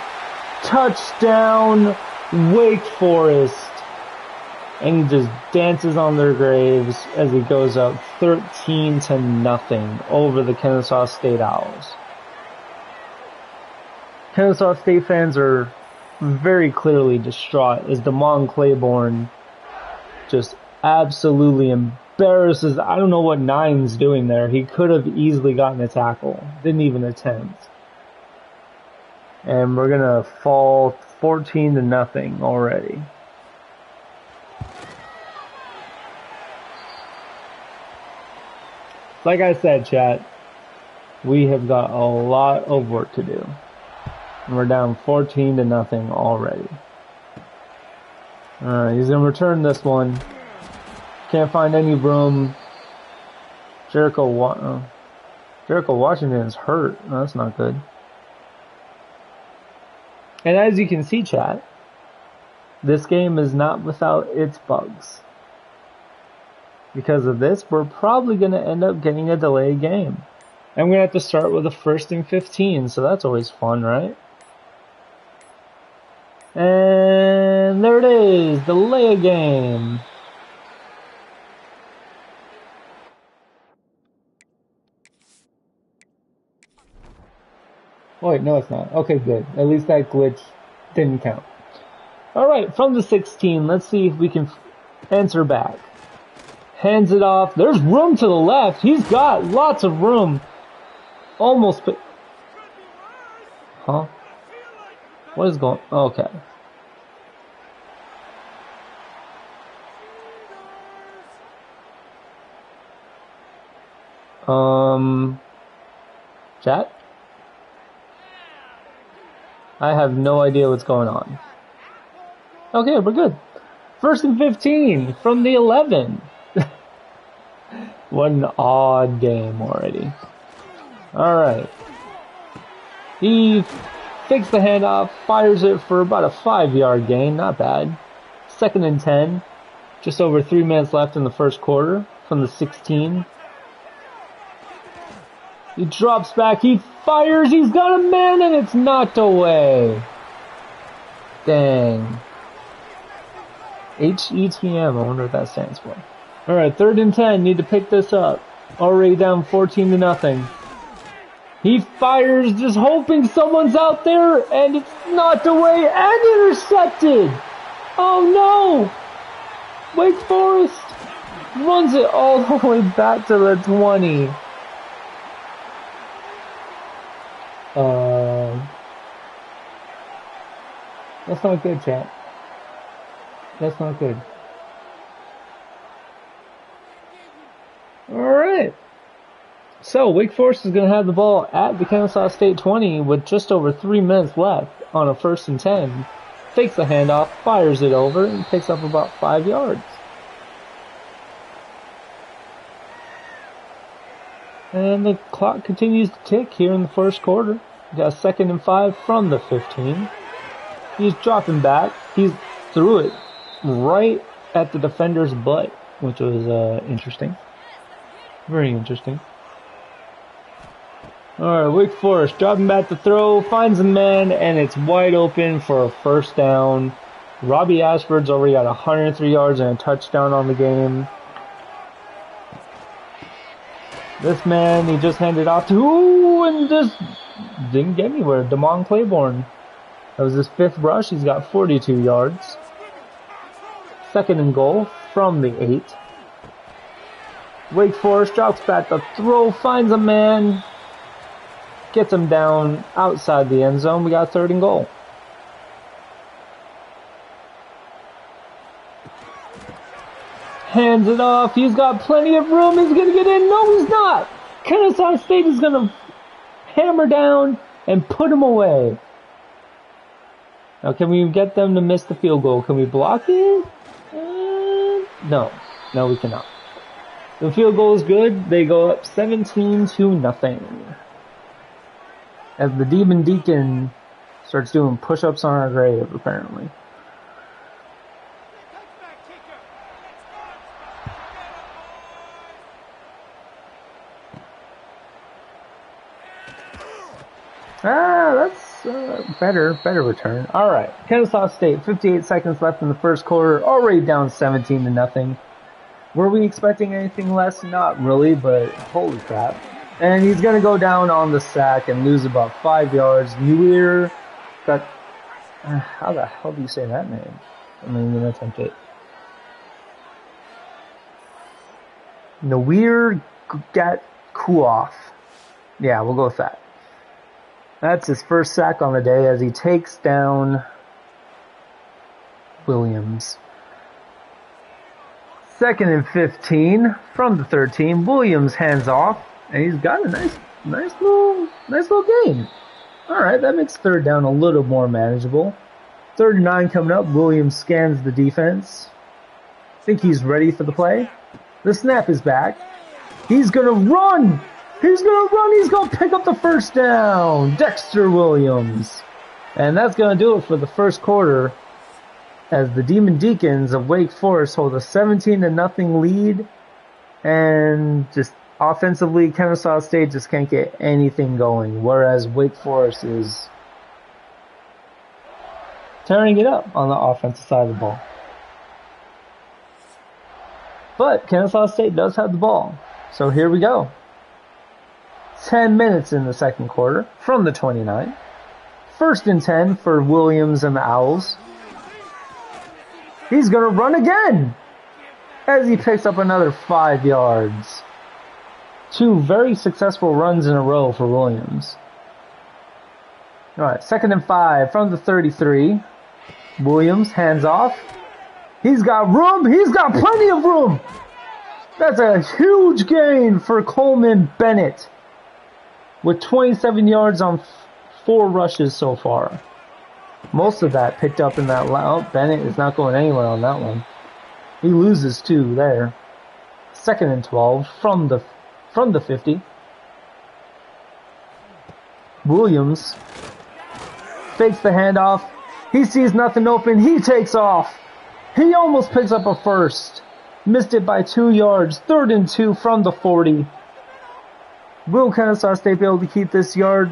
A: Touchdown, Wake Forest. And he just dances on their graves as he goes up 13-0 over the Kennesaw State Owls. Kennesaw State fans are very clearly distraught as Damon Claiborne just absolutely embarrasses. I don't know what Nine's doing there. He could have easily gotten a tackle. Didn't even attempt. And we're going to fall 14-0 already. Like I said, chat, we have got a lot of work to do. And we're down 14-0 already. Alright, he's going to return this one. Can't find any room. Jericho Washington is hurt. No, that's not good. And as you can see, chat, this game is not without its bugs. Because of this, we're probably going to end up getting a delayed game. And we're going to have to start with a 1st and 15, so that's always fun, right? And there it is, delay a game. Wait, no it's not. Okay, good. At least that glitch Didn't count. All right, from the 16, let's see if we can answer back. Hands it off. There's room to the left. He's got lots of room. Almost. Huh? What is going? Okay. Chat? I have no idea what's going on. Okay, we're good. 1st and 15 from the 11. What an odd game already. Alright. He fakes the handoff, fires it for about a 5-yard gain. Not bad. 2nd and 10. Just over 3 minutes left in the first quarter from the 16. He drops back, he fires, he's got a man, and it's knocked away. Dang. HETM, I wonder what that stands for. Alright, 3rd and 10, need to pick this up. Already down 14-0. He fires, just hoping someone's out there, and it's knocked away and intercepted. Oh no! Wake Forest runs it all the way back to the 20. That's not good, chat. That's not good. Alright. So, Wake Forest is going to have the ball at the Kennesaw State 20 with just over 3 minutes left on a 1st and 10. Fakes the handoff, fires it over, and picks up about 5 yards. And the clock continues to tick here in the first quarter. We got 2nd and 5 from the 15. He's dropping back. He's threw it right at the defender's butt, which was interesting. Very interesting. Alright, Wake Forest dropping back to throw, finds a man, and it's wide open for a 1st down. Robbie Ashford's already got 103 yards and a touchdown on the game. This man, he just handed off to, and just didn't get anywhere. Damon Claiborne. That was his 5th rush. He's got 42 yards. 2nd and goal from the 8. Wake Forest drops back to throw, finds a man, gets him down outside the end zone. We got 3rd and goal. Hands it off. He's got plenty of room. He's going to get in. No, he's not. Kennesaw State is going to hammer down and put him away. Now, can we get them to miss the field goal? Can we block it? No. No, we cannot. The field goal is good. They go up 17-0. As the Demon Deacon starts doing push-ups on our grave, apparently. That's better return. All right, Kennesaw State, 58 seconds left in the first quarter, already down 17-0. Were we expecting anything less? Not really, but holy crap. And he's going to go down on the sack and lose about 5 yards. Nuir got... how the hell do you say that name? I'm going to attempt it. Nuir Gatkuoff. Yeah, we'll go with that. That's his first sack on the day as he takes down Williams. 2nd and 15 from the 13. Williams hands off, and he's got a nice little gain. All right, that makes 3rd down a little more manageable. 3rd and 9 coming up. Williams scans the defense. Think he's ready for the play. The snap is back. He's gonna run. He's going to pick up the 1st down. Dexter Williams. And that's going to do it for the first quarter as the Demon Deacons of Wake Forest hold a 17-0 lead. And just offensively, Kennesaw State just can't get anything going. Whereas Wake Forest is tearing it up on the offensive side of the ball. But Kennesaw State does have the ball. So here we go. 10 minutes in the second quarter from the 29. First and 10 for Williams and the Owls. He's going to run again as he picks up another 5 yards. 2 very successful runs in a row for Williams. All right, 2nd and 5 from the 33. Williams hands off. He's got room. He's got plenty of room. That's a huge gain for Coleman Bennett with 27 yards on 4 rushes so far. Most of that picked up in that. Bennett is not going anywhere on that one. He loses 2 there. 2nd and 12 from the 50. Williams fakes the handoff. He sees nothing open. He takes off. He almost picks up a first. Missed it by 2 yards. 3rd and 2 from the 40. Will Kennesaw State be able to keep this drive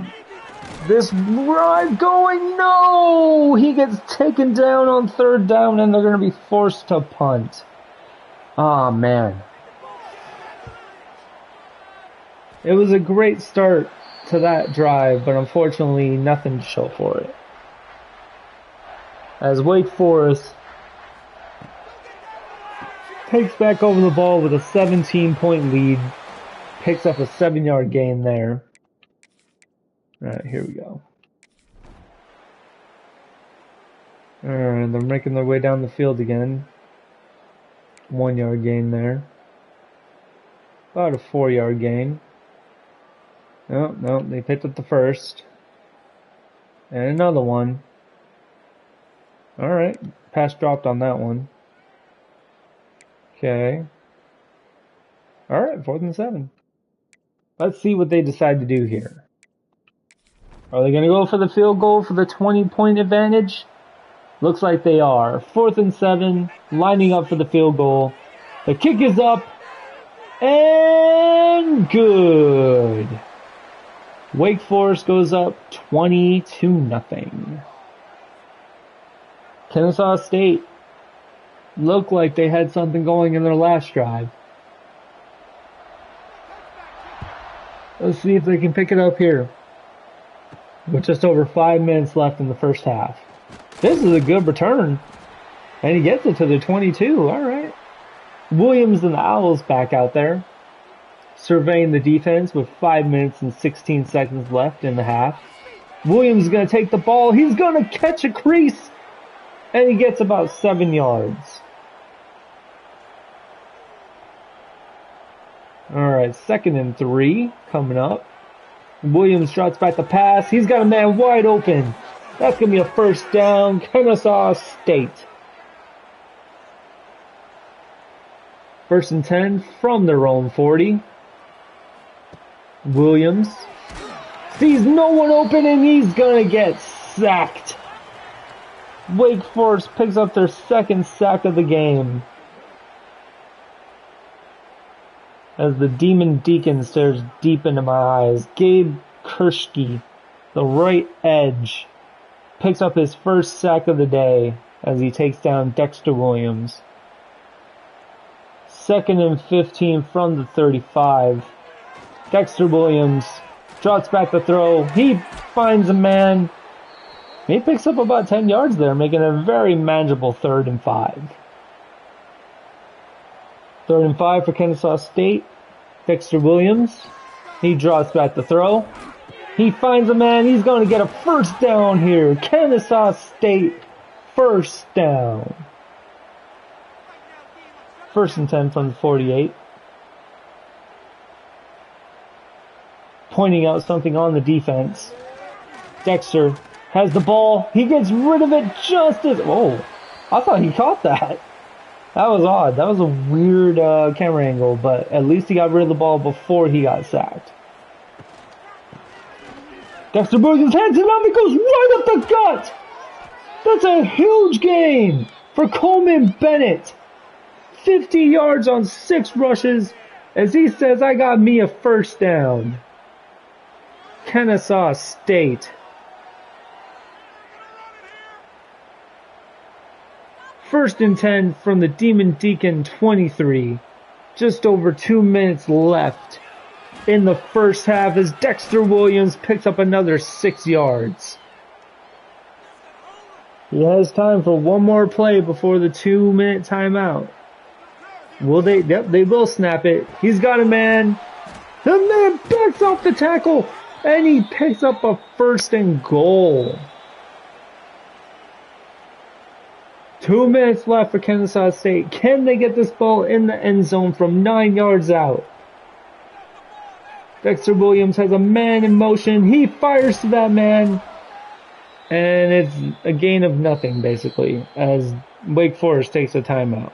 A: going? No! He gets taken down on 3rd down and they're going to be forced to punt. Oh, man. It was a great start to that drive, but unfortunately nothing to show for it. As Wake Forest takes back over the ball with a 17-point lead, picks up a 7-yard gain there. Alright, here we go. Alright, they're making their way down the field again. 1-yard gain there. About a 4-yard gain. No, they picked up the first. And another one. Alright, pass dropped on that one. Okay. Alright, 4th and 7. Let's see what they decide to do here. Are they going to go for the field goal for the 20-point advantage? Looks like they are. 4th and 7, lining up for the field goal. The kick is up. And good. Wake Forest goes up 20-0. Kennesaw State looked like they had something going in their last drive. Let's see if they can pick it up here. With just over 5 minutes left in the first half. This is a good return. And he gets it to the 22. Alright. Williams and the Owls back out there. Surveying the defense with 5 minutes and 16 seconds left in the half. Williams is going to take the ball. He's going to catch a crease. And he gets about 7 yards. Alright, 2nd and 3 coming up. Williams drops back the pass. He's got a man wide open. That's going to be a first down. Kennesaw State. 1st and 10 from their own 40. Williams sees no one open and he's going to get sacked. Wake Forest picks up their 2nd sack of the game. As the Demon Deacon stares deep into my eyes, Gabe Kirschke, the right edge, picks up his 1st sack of the day as he takes down Dexter Williams. 2nd and 15 from the 35. Dexter Williams drops back the throw. He finds a man. He picks up about 10 yards there, making a very manageable 3rd and 5. 3rd and 5 for Kennesaw State. Dexter Williams. He drops back the throw. He finds a man. He's going to get a first down here. Kennesaw State, first down. 1st and 10 from the 48. Pointing out something on the defense. Dexter has the ball. He gets rid of it just as... Oh, I thought he caught that. That was odd. That was a weird camera angle, but at least he got rid of the ball before he got sacked. Dexter Williams hands it up. It goes right up the gut. That's a huge gain for Coleman Bennett. 50 yards on 6 rushes as he says, I got me a first down. Kennesaw State. First and 10 from the Demon Deacon 23. Just over 2 minutes left in the first half as Dexter Williams picks up another 6 yards. He has time for one more play before the 2-minute timeout. Will they? Yep, they will snap it. He's got a man. The man backs off the tackle, and he picks up a 1st and goal. 2 minutes left for Kennesaw State. Can they get this ball in the end zone from 9 yards out? Dexter Williams has a man in motion. He fires to that man. And it's a gain of nothing, basically, as Wake Forest takes a timeout.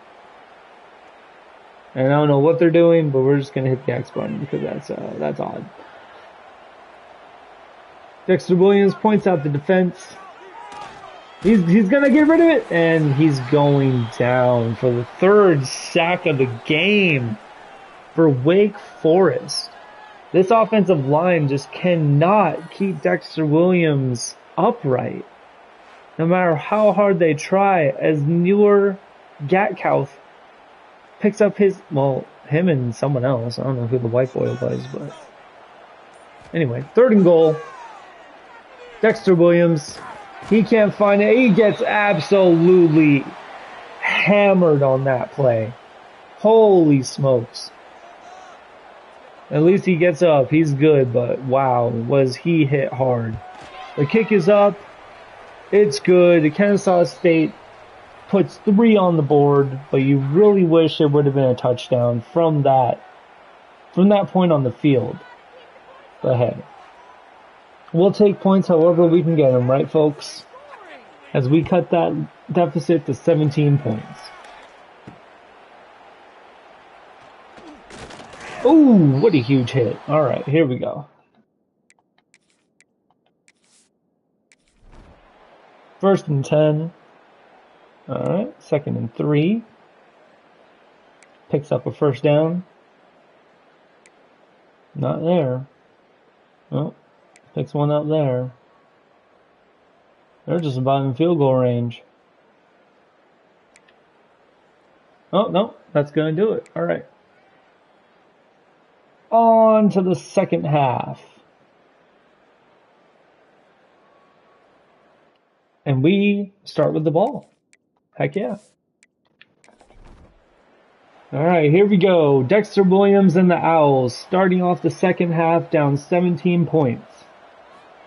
A: And I don't know what they're doing, but we're just going to hit the X button because that's odd. Dexter Williams points out the defense. He's going to get rid of it, and he's going down for the 3rd sack of the game for Wake Forest. This offensive line just cannot keep Dexter Williams upright, no matter how hard they try, as Newer Gatcouth picks up him and someone else. I don't know who the white boy was, but anyway, 3rd and goal. Dexter Williams, he can't find it. He gets absolutely hammered on that play. Holy smokes. At least he gets up. He's good, but wow, was he hit hard. The kick is up. It's good. The Kennesaw State puts 3 on the board, but you really wish it would have been a touchdown from that point on the field. But hey, we'll take points however we can get them, right, folks? As we cut that deficit to 17 points. Ooh, what a huge hit. All right, here we go. First and 10. Alright, 2nd and 3. Picks up a 1st down. Not there. Oh, picks one up there. They're just about in field goal range. Oh, no, that's going to do it. Alright. On to the 2nd half. And we start with the ball. Heck yeah. Alright, here we go. Dexter Williams and the Owls starting off the 2nd half down 17 points.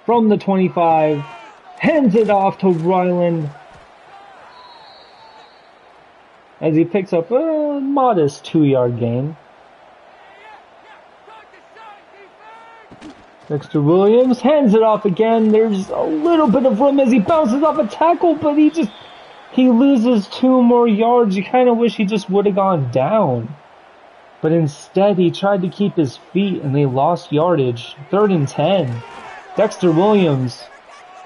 A: From the 25, hands it off to Ryland as he picks up a modest 2-yard gain. Dexter Williams hands it off again. There's a little bit of room as he bounces off a tackle, but he loses 2 more yards. You kind of wish he just would have gone down. But instead, he tried to keep his feet, and they lost yardage. 3rd and 10. Dexter Williams,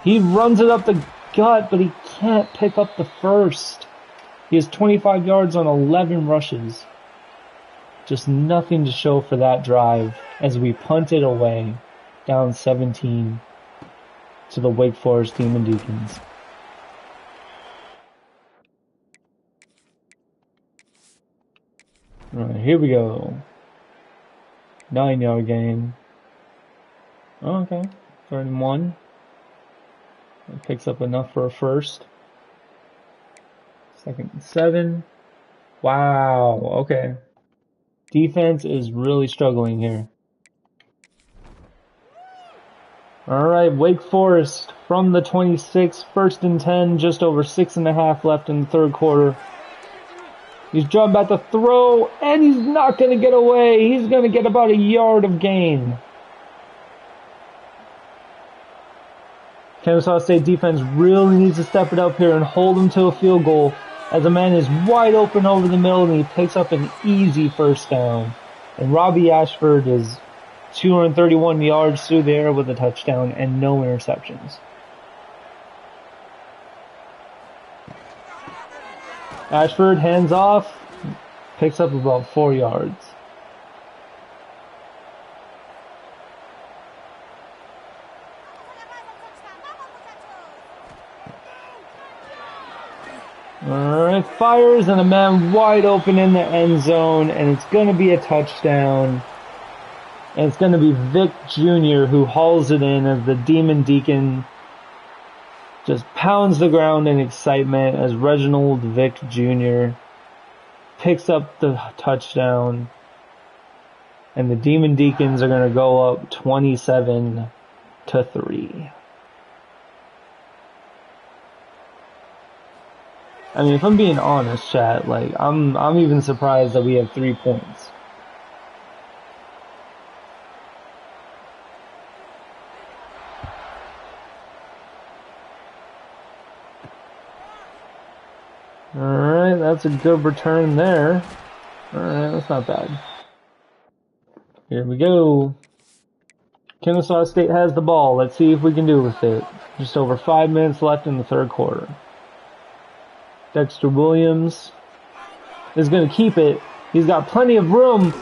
A: he runs it up the gut, but he can't pick up the 1st. He has 25 yards on 11 rushes. Just nothing to show for that drive as we punt it away. Down 17 to the Wake Forest Demon Deacons. Alright, here we go. 9-yard gain. Oh, okay. 3rd and 1. It picks up enough for a 1st. 2nd and 7. Wow, okay. Defense is really struggling here. Alright, Wake Forest from the 26, 1st and 10, just over 6.5 left in the 3rd quarter. He's jumped at the throw, and he's not going to get away. He's going to get about a yard of gain. Kennesaw State defense really needs to step it up here and hold him to a field goal as a man is wide open over the middle, and he picks up an easy 1st down. And Robbie Ashford is 231 yards through the air with a touchdown and no interceptions. Ashford hands off, picks up about 4 yards. Alright, fires and a man wide open in the end zone, and it's going to be a touchdown. And it's going to be Vic Jr. who hauls it in as the Demon Deacon just pounds the ground in excitement as Reginald Vick Jr. picks up the touchdown. And the Demon Deacons are going to go up 27-3. I mean, if I'm being honest, chat, like, I'm even surprised that we have 3 points. Alright, that's a good return there. Alright, that's not bad. Here we go. Kennesaw State has the ball. Let's see if we can do with it. Just over 5 minutes left in the third quarter. Dexter Williams is going to keep it. He's got plenty of room.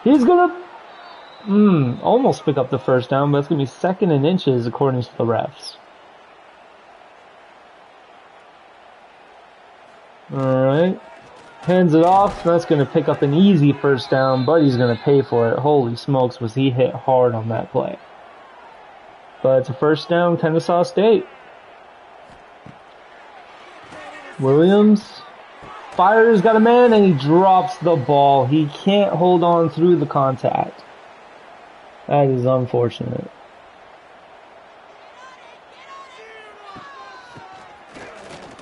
A: He's going to almost pick up the first down, but it's going to be 2nd and inches according to the refs. Alright. Hands it off. That's going to pick up an easy first down, but he's going to pay for it. Holy smokes, was he hit hard on that play. But it's a first down, Kennesaw State. Williams fires, got a man, and he drops the ball. He can't hold on through the contact. That is unfortunate.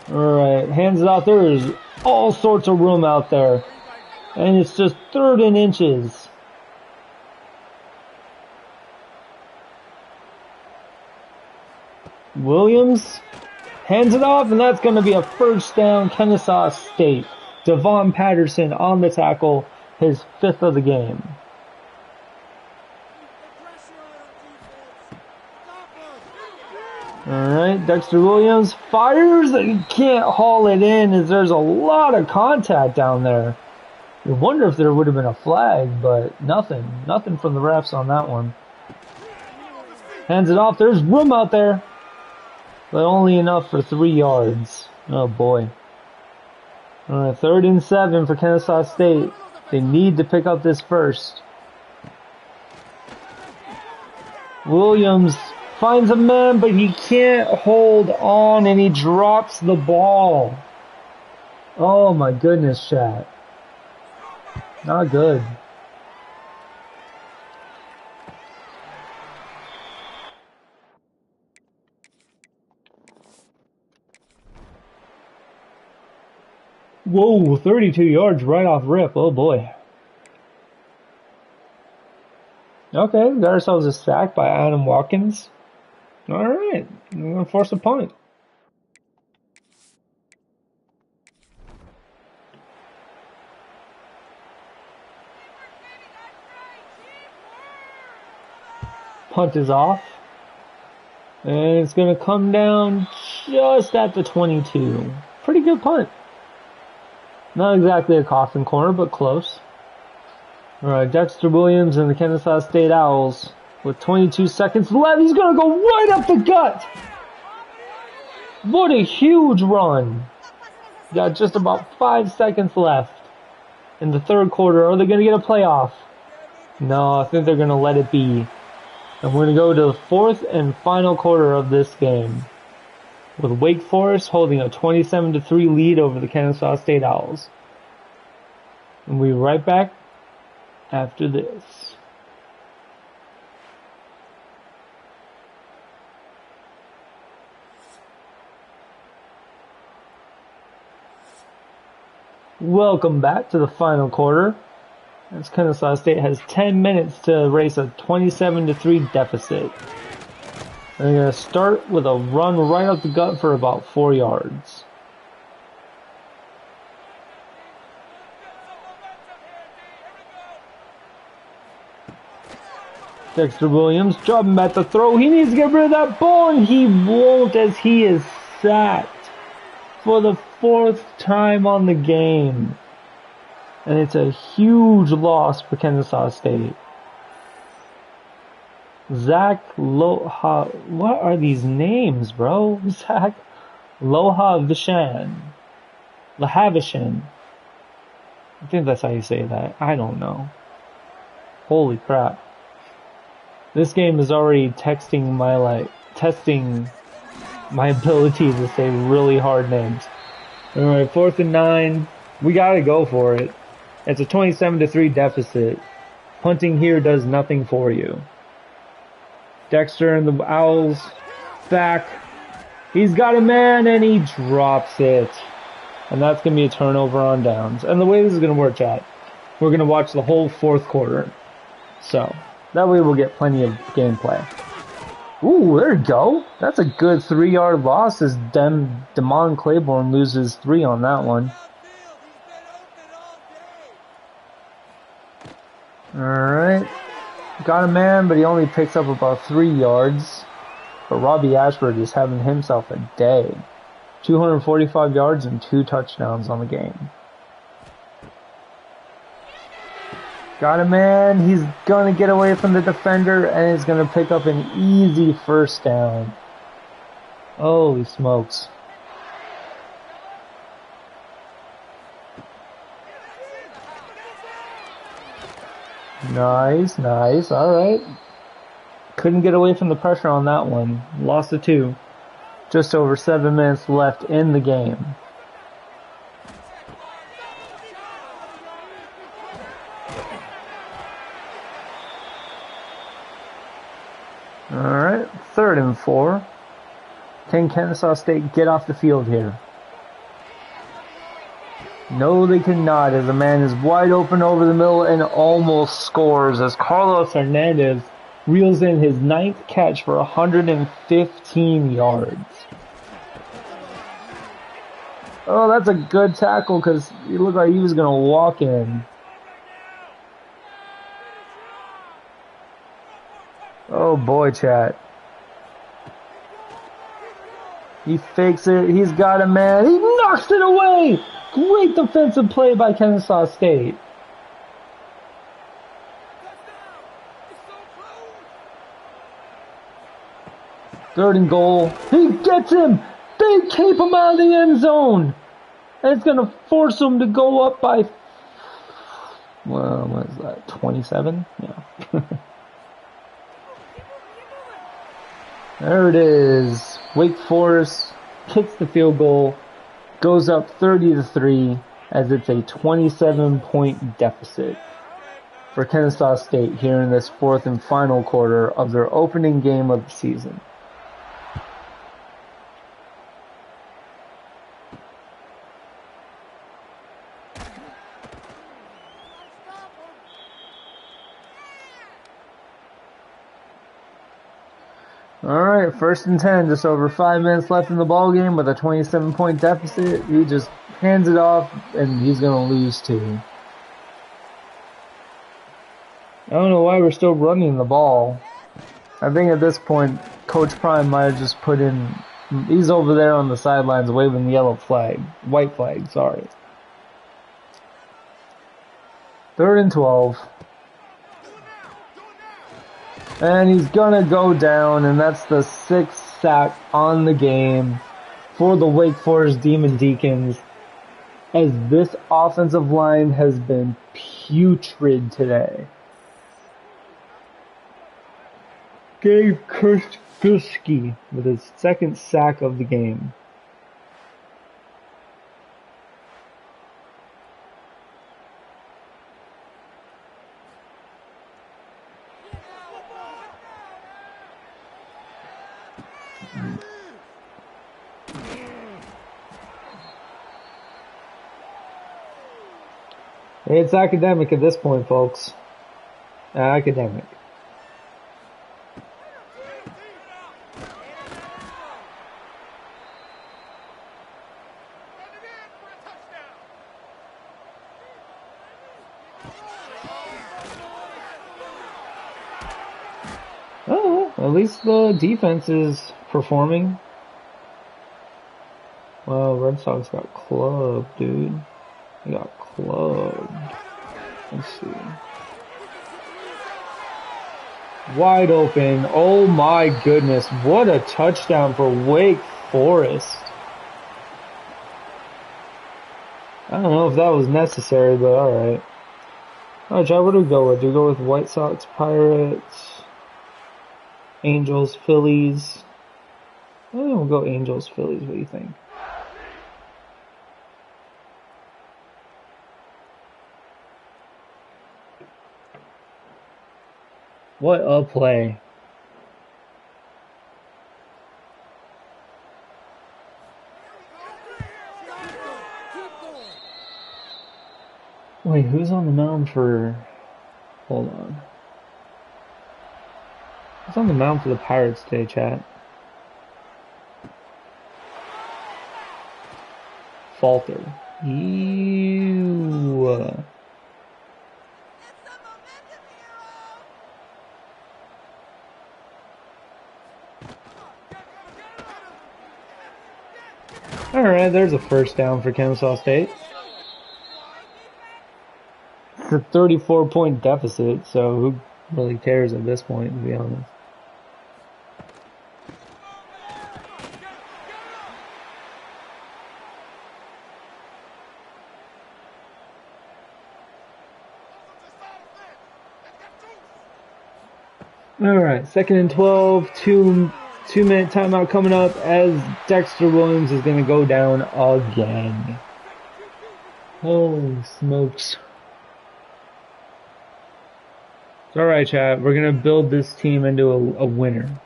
A: Alright, hands it out. There's all sorts of room out there. And it's just 3rd and inches. Williams hands it off, and that's going to be a first down, Kennesaw State. Devon Patterson on the tackle, his 5th of the game. Alright, Dexter Williams fires, and he can't haul it in as there's a lot of contact down there. You wonder if there would have been a flag, but nothing from the refs on that one. Hands it off, there's room out there, but only enough for 3 yards. Oh boy. Alright, 3rd and 7 for Kennesaw State. They need to pick up this first. Williams finds a man, but he can't hold on, and he drops the ball. Oh my goodness, chat. Not good. Whoa, 32 yards right off rip. Oh boy. Okay, we got ourselves a sack by Adam Watkins. Alright, we're going to force a punt. Punt is off. And it's going to come down just at the 22. Pretty good punt. Not exactly a coffin corner, but close. Alright, Dexter Williams and the Kennesaw State Owls with 22 seconds left. He's going to go right up the gut. What a huge run. Got just about 5 seconds left in the third quarter. Are they going to get a playoff? No, I think they're going to let it be. And we're going to go to the 4th and final quarter of this game, with Wake Forest holding a 27-3 lead over the Kennesaw State Owls. And we'll be right back after this. Welcome back to the final quarter, as Kennesaw State has 10 minutes to erase a 27-3 deficit. They're going to start with a run right up the gut for about 4 yards. Dexter Williams dropping back the throw. He needs to get rid of that ball, and he won't, as he is sacked for the 4th time on the game. And it's a huge loss for Kennesaw State. Zach Loha, what are these names, bro? Zach Lohavishan. Lahavishan. I think that's how you say that. I don't know. Holy crap. This game is already testing my ability to say really hard names. Alright, 4th and 9. We gotta go for it. It's a 27-3 deficit. Punting here does nothing for you. Dexter and the Owls back. He's got a man and he drops it. And that's going to be a turnover on downs. And the way this is going to work, chat, we're going to watch the whole 4th quarter. So, that way we'll get plenty of gameplay. Ooh, there you go. That's a good 3-yard loss as Damon Claiborne loses 3 on that one. Alright. Got a man, but he only picks up about 3 yards. But Robbie Ashford is having himself a day. 245 yards and 2 touchdowns on the game. Got a man. He's going to get away from the defender and he's going to pick up an easy 1st down. Holy smokes. Nice, nice. Alright. Couldn't get away from the pressure on that one. Lost to 2. Just over 7 minutes left in the game. Alright, 3rd and 4. Can Kennesaw State get off the field here? No, they cannot, as the man is wide open over the middle and almost scores as Carlos Hernandez reels in his 9th catch for 115 yards. Oh, that's a good tackle because it looked like he was going to walk in. Oh boy, chat. He fakes it. He's got a man. He knocks it away. Great defensive play by Kennesaw State. Third and goal. He gets him. They keep him out of the end zone. And it's going to force him to go up by, well, what is that, 27? Yeah. There it is. Wake Forest kicks the field goal, goes up 30-3 as it's a 27-point deficit for Kennesaw State here in this 4th and final quarter of their opening game of the season. Alright, 1st and 10, just over 5 minutes left in the ball game with a 27-point deficit. He just hands it off and he's going to lose 2. I don't know why we're still running the ball. I think at this point, Coach Prime might have just put in, he's over there on the sidelines waving the yellow flag, white flag, sorry. 3rd and 12. And he's gonna go down, and that's the 6th sack on the game for the Wake Forest Demon Deacons, as this offensive line has been putrid today. Dave Kurski with his 2nd sack of the game. It's academic at this point, folks. Academic. Oh, at least the defense is performing. Well, Red Sox got clubbed, dude. They got clubbed. Let's see. Wide open. Oh my goodness. What a touchdown for Wake Forest. I don't know if that was necessary, but alright. Alright, Chad, what do we go with? Do we go with White Sox, Pirates, Angels, Phillies? Oh, we'll go Angels, Phillies. What do you think? What a play. Wait, who's on the mound for... Hold on. Who's on the mound for the Pirates today, chat? Falter. Ew. Alright, there's a first down for Kennesaw State. It's a 34-point deficit, so who really cares at this point, to be honest? Alright, 2nd and 12, two-minute timeout coming up as Dexter Williams is going to go down again. Holy smokes. It's alright, chat. We're going to build this team into a winner.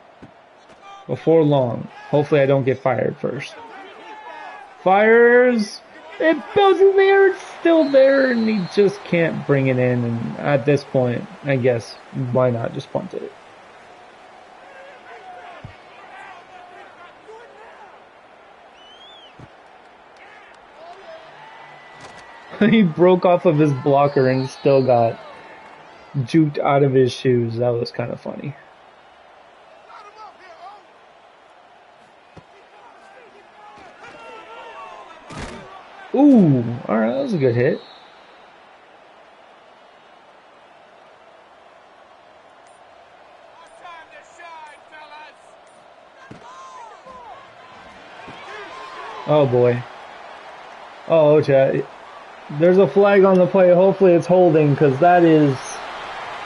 A: Before long. Hopefully I don't get fired first. Fires! It goes in there, it's still there, and he just can't bring it in. And at this point, I guess, why not just punt it? He broke off of his blocker and still got juked out of his shoes. That was kind of funny. Ooh, alright, that was a good hit. Oh boy. Oh, chat. There's a flag on the play. Hopefully it's holding, because that is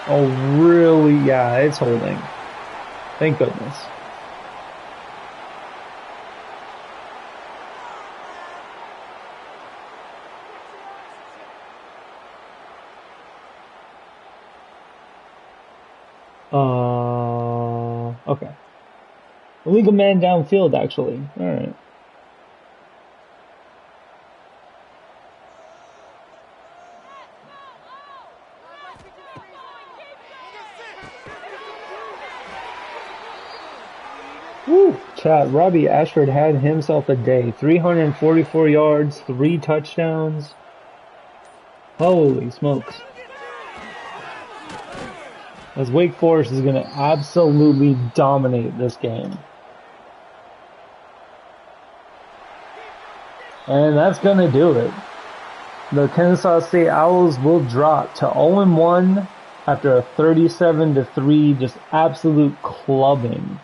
A: a really... Yeah, it's holding. Thank goodness. Okay. Illegal man downfield, actually. Alright. Woo! Chat, Robbie Ashford had himself a day. 344 yards, 3 touchdowns. Holy smokes. As Wake Forest is going to absolutely dominate this game. And that's going to do it. The Kennesaw State Owls will drop to 0-1 after a 37-3 just absolute clubbing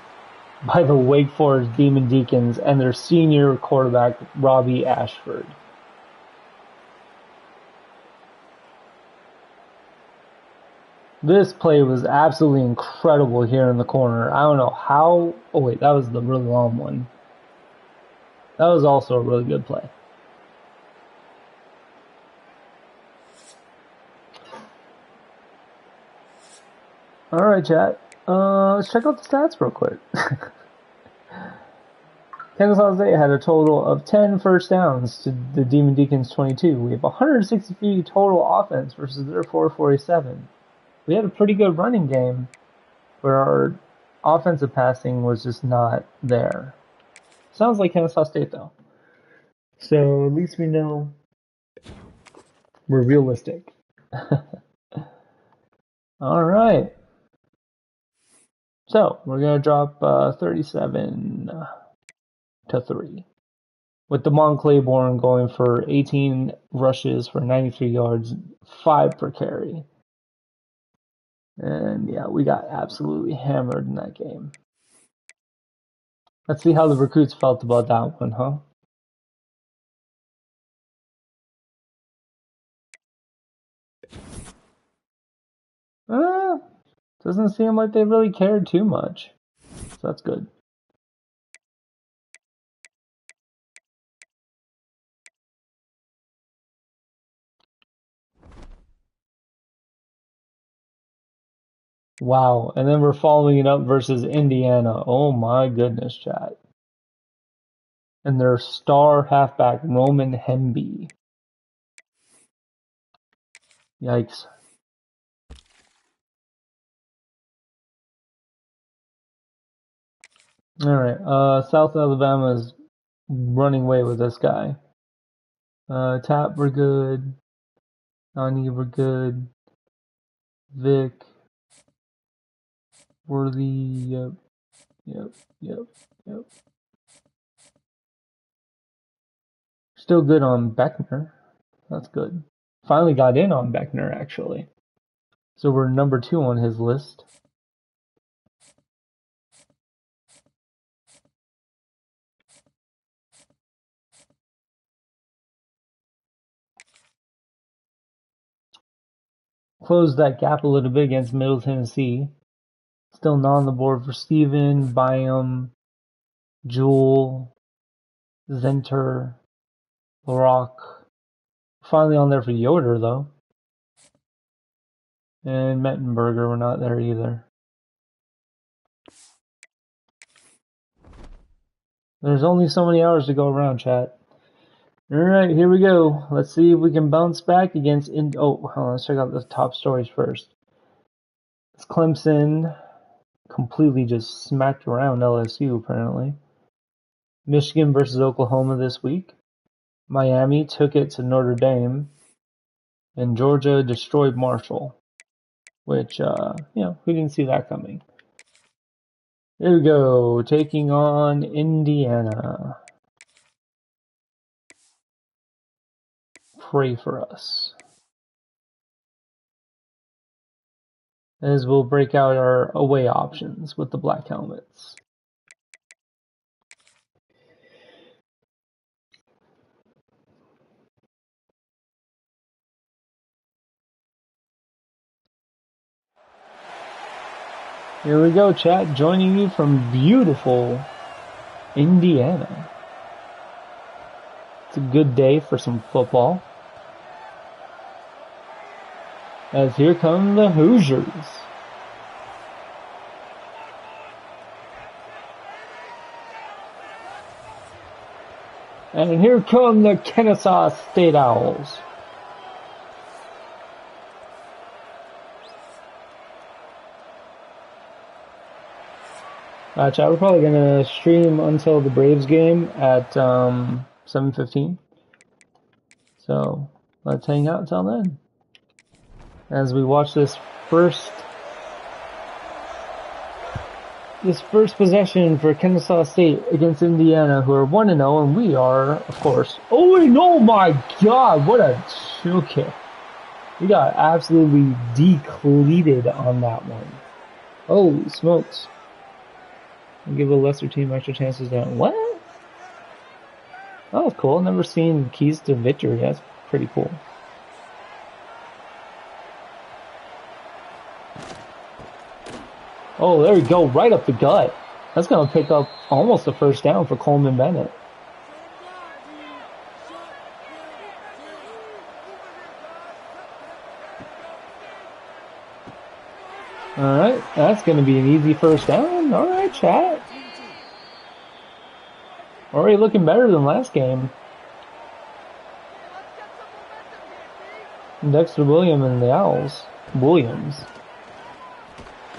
A: by the Wake Forest Demon Deacons and their senior quarterback, Robbie Ashford. This play was absolutely incredible here in the corner. I don't know how... Oh wait, that was the really long one. That was also a really good play. Alright, chat. Let's check out the stats real quick. Kennesaw State had a total of 10 first downs to the Demon Deacons 22. We have 163 total offense versus their 447. We had a pretty good running game, where our offensive passing was just not there. Sounds like Kennesaw State, though. So at least we know we're realistic. Alright. So, we're going to drop 37-3. With DeMond Claiborne going for 18 rushes for 93 yards, 5 per carry. And yeah, we got absolutely hammered in that game. Let's see how the recruits felt about that one, huh? Doesn't seem like they really cared too much. So that's good. Wow. And then we're following it up versus Indiana. Oh my goodness, chat. And their star halfback, Roman Hemby. Yikes. Alright, South Alabama's running away with this guy. Tap, we're good. Nani, we're good. Vic. Worthy, yep. Still good on Beckner. That's good. Finally got in on Beckner, actually. So we're number 2 on his list. Closed that gap a little bit against Middle Tennessee. Still not on the board for Steven, Byam, Jewell, Zenter, Larock. Finally on there for Yoder, though. And Mettenberger, we're not there either. There's only so many hours to go around, chat. Alright, here we go. Let's see if we can bounce back against... Oh, hold on, let's check out the top stories first. It's Clemson completely just smacked around LSU, apparently. Michigan versus Oklahoma this week. Miami took it to Notre Dame. And Georgia destroyed Marshall. Which, we didn't see that coming. Here we go, taking on Indiana. Pray for us. As we'll break out our away options with the black helmets. Here we go, chat, joining you from beautiful Indiana. It's a good day for some football. As here come the Hoosiers. And here come the Kennesaw State Owls. Chat, we're probably going to stream until the Braves game at 7:15. So let's hang out until then. As we watch this first possession for Kennesaw State against Indiana, who are 1-0, and we are, of course. Oh my God, what a chill kick. We got absolutely decleated on that one. Holy smokes. We'll give a lesser team extra chances down. What? Oh, cool. Never seen keys to victory. That's pretty cool. Oh, there we go. Right up the gut. That's going to pick up almost a first down for Coleman Bennett. Alright, that's going to be an easy first down. Alright, chat. Already looking better than last game. Dexter Williams and the Owls. Williams.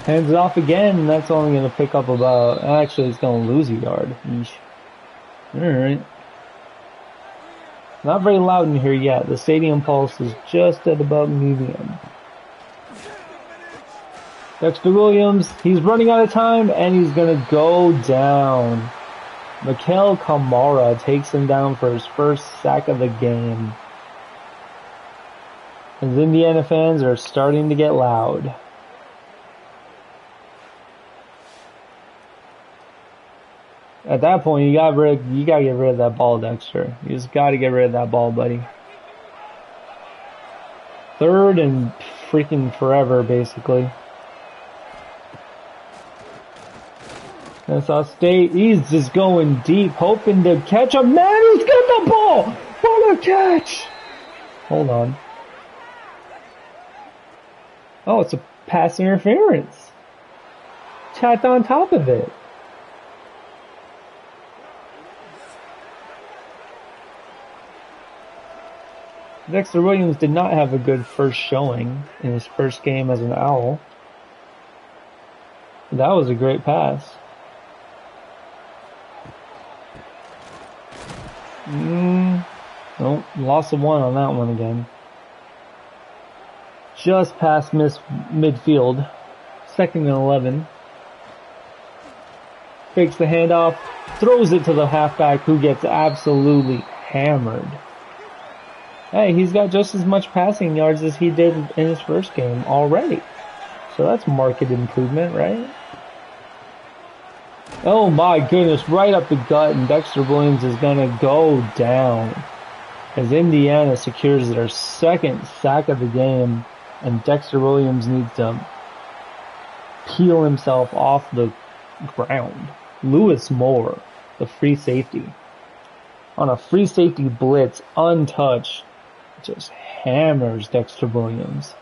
A: Hands it off again, and that's only going to pick up about... Actually, it's going to lose a yard. Yeesh. Alright. Not very loud in here yet. The stadium pulse is just at about medium. Dexter Williams, he's running out of time, and he's going to go down. Mikael Kamara takes him down for his first sack of the game. And Indiana fans are starting to get loud. At that point, you gotta get rid of that ball, Dexter. You just gotta get rid of that ball, buddy. Third and freaking forever, basically. Kennesaw State, he's just going deep, hoping to catch a man who's got the ball! What a catch! Hold on. Oh, it's a pass interference. tacked on top of it. Dexter Williams did not have a good first showing in his first game as an Owl. That was a great pass. Nope, loss of one on that one again. Just past midfield. 2nd and 11. Fakes the handoff, throws it to the halfback who gets absolutely hammered. Hey, he's got just as much passing yards as he did in his first game already. So that's market improvement, right? Oh my goodness, right up the gut, and Dexter Williams is gonna go down as Indiana secures their 2nd sack of the game, and Dexter Williams needs to peel himself off the ground. Lewis Moore, the free safety, on a free safety blitz, untouched, just hammers Dexter Williams.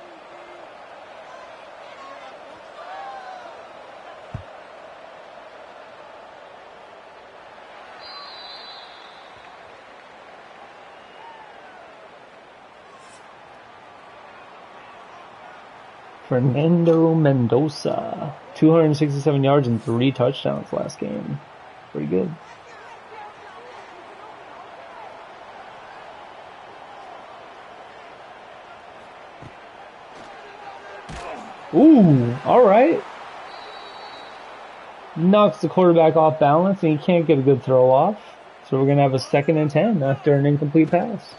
A: Fernando Mendoza, 267 yards and 3 touchdowns last game. Pretty good. Ooh, alright. Knocks the quarterback off balance and he can't get a good throw off. So we're going to have a 2nd and 10 after an incomplete pass.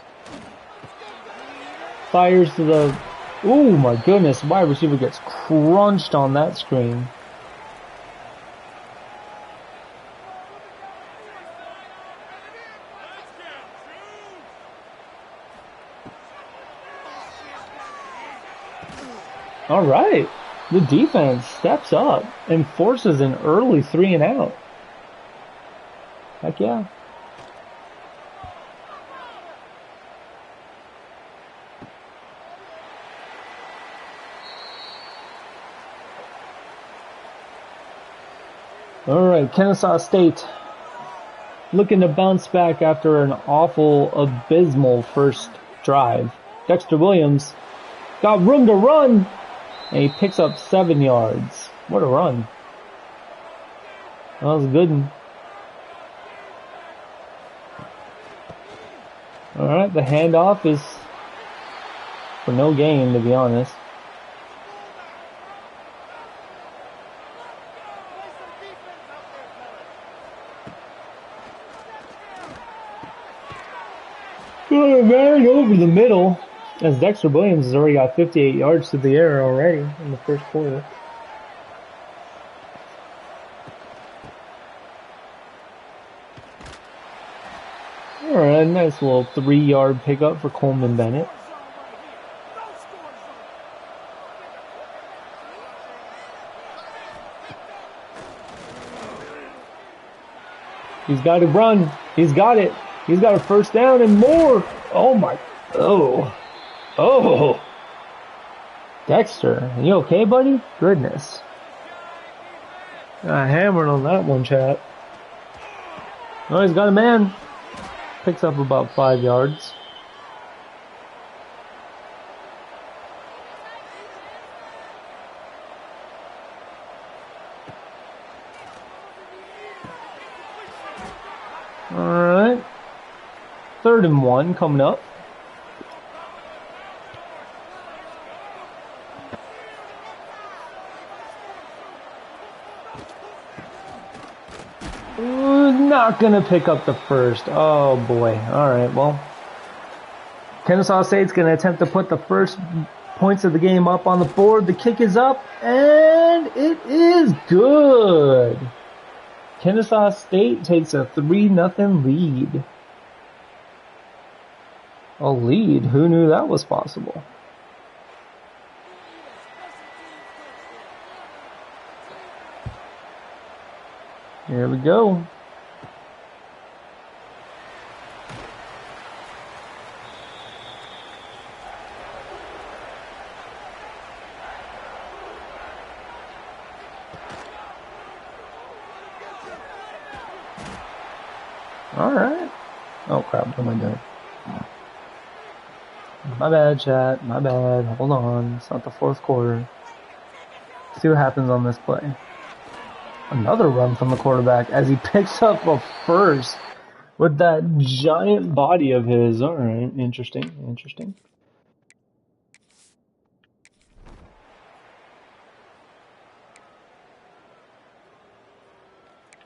A: Fires to the... Ooh, my goodness, wide receiver gets crunched on that screen. All right, the defense steps up and forces an early 3 and out. Heck yeah. All right, Kennesaw State looking to bounce back after an awful, abysmal first drive. Dexter Williams got room to run, and he picks up 7 yards. What a run. That was a good one. All right, the handoff is for no gain, to be honest. Very over the middle, as Dexter Williams has already got 58 yards to the air already in the first quarter. Alright, nice little 3-yard pickup for Coleman Bennett. He's got to run. He's got it. He's got a first down and more. Oh my. Oh. Dexter, are you okay, buddy? Goodness. Got hammered on that one, chat. Oh, he's got a man. Picks up about 5 yards. Alright. 3rd and 1 coming up. Not gonna pick up the first. Oh boy. Alright, well. Kennesaw State's gonna attempt to put the first points of the game up on the board. The kick is up, and it is good. Kennesaw State takes a 3-0 lead. A lead? Who knew that was possible? Here we go. Alright. Oh crap, what am I doing? My bad, chat. My bad. Hold on. It's not the fourth quarter. See what happens on this play. Another run from the quarterback as he picks up a first with that giant body of his. Alright, interesting, interesting.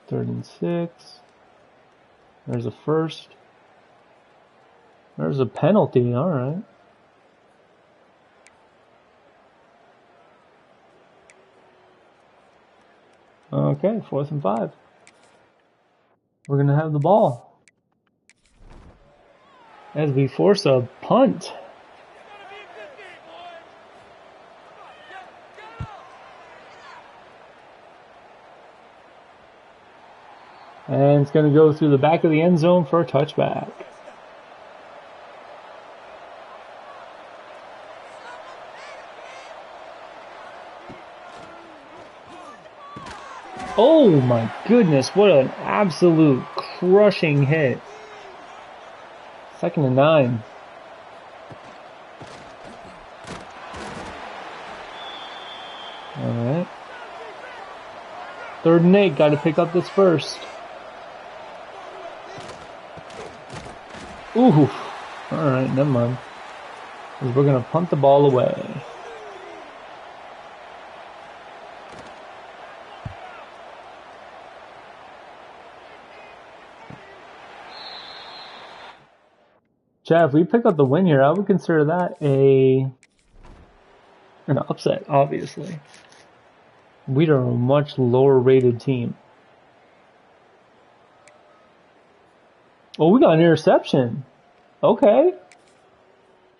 A: Third and 6. There's a first. There's a penalty, alright. Okay, 4th and 5. We're going to have the ball as we force a punt. And it's going to go through the back of the end zone for a touchback. Oh my goodness, what an absolute crushing hit. 2nd and 9. Alright. 3rd and 8, got to pick up this first. Ooh. Alright, never mind. We're going to punt the ball away. Chad, if we pick up the win here, I would consider that an upset, obviously. We are a much lower rated team. Oh, we got an interception. Okay.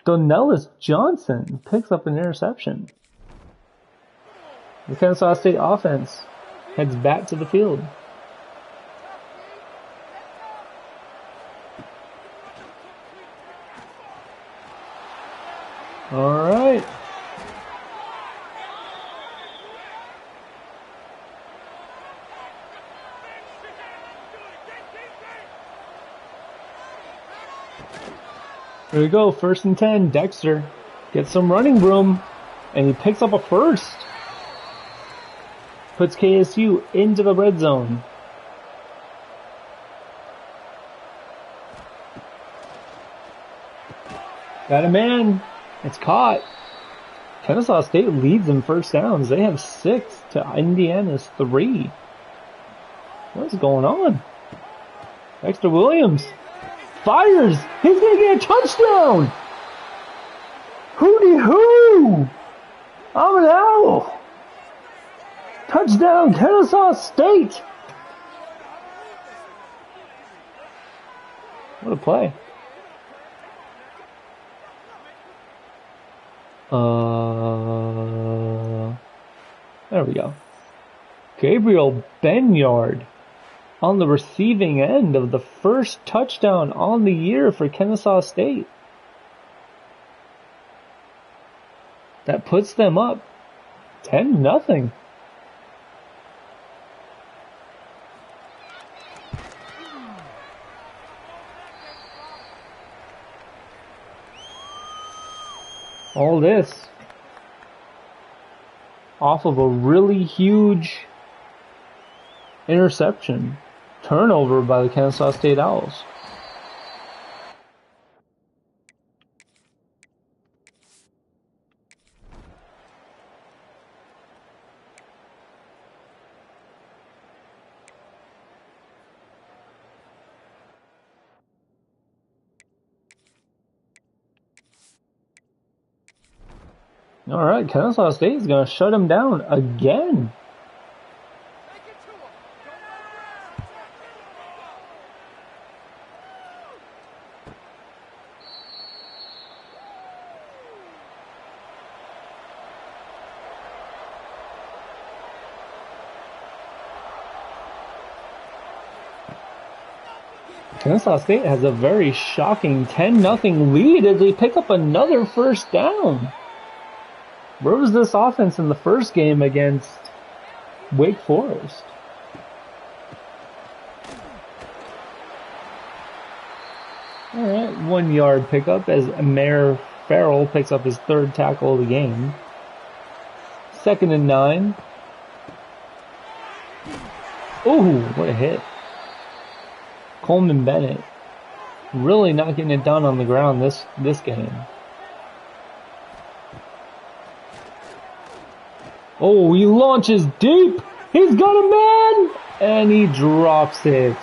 A: Donellis Johnson picks up an interception. The Kennesaw State offense heads back to the field. All right. Here we go, 1st and 10. Dexter gets some running room, and he picks up a first. Puts KSU into the red zone. Got a man. It's caught. Kennesaw State leads in first downs. They have 6 to Indiana's 3. What's going on? Dexter Williams fires. He's going to get a touchdown. Hooty-hoo. I'm an owl. Touchdown, Kennesaw State. What a play. There we go. Gabriel Benyard on the receiving end of the first touchdown on the year for Kennesaw State. That puts them up 10-0. All this off of a really huge interception, turnover by the Kennesaw State Owls. All right, Kennesaw State is going to shut him down again. Kennesaw State has a very shocking 10-0 lead as they pick up another first down. Where was this offense in the first game against Wake Forest? All right, 1 yard pickup as Mayor Farrell picks up his 3rd tackle of the game. 2nd and 9. Ooh, what a hit. Coleman Bennett really not getting it done on the ground this game. Oh, he launches deep. He's got a man, and he drops it.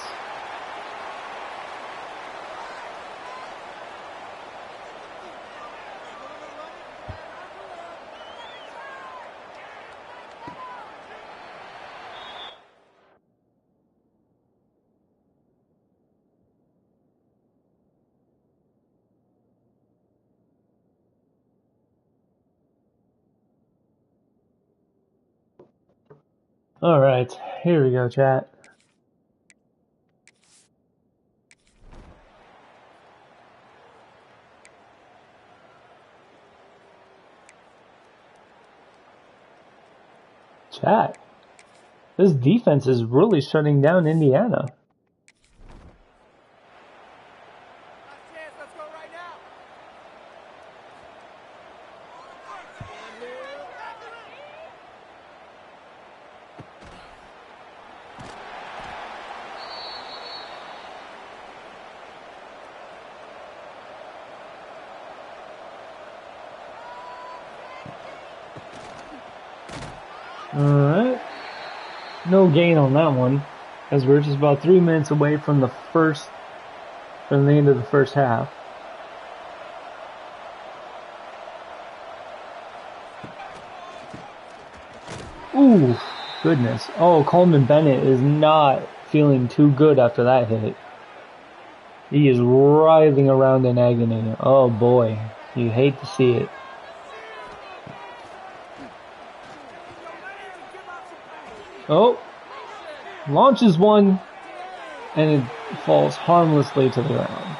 A: All right, here we go, chat. Chat. This defense is really shutting down Indiana.
C: Let's go right now.
A: Alright. No gain on that one, as we're just about 3 minutes away from the end of the first half. Ooh, goodness. Oh, Coleman Bennett is not feeling too good after that hit. He is writhing around in agony. Oh boy, you hate to see it. Oh, launches one, and it falls harmlessly to the ground.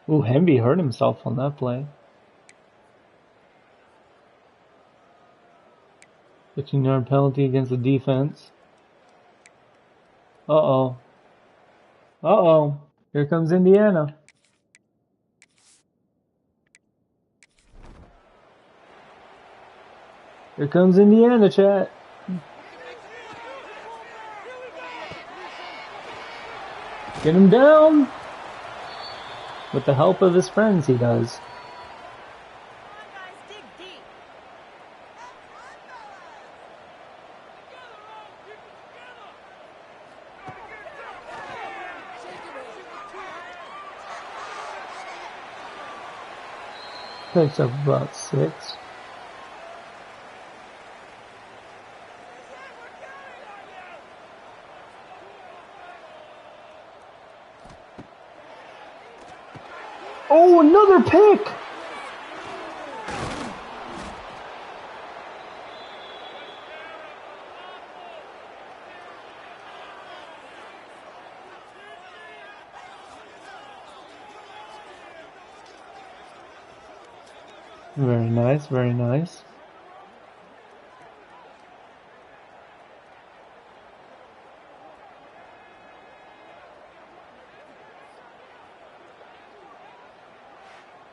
A: Ooh, Hemby hurt himself on that play. 15-yard penalty against the defense. Uh-oh. Uh-oh. Here comes Indiana. Here comes Indiana, chat. Get him down. With the help of his friends, he does. Picks up about 6. Oh, another pick! Very nice, very nice.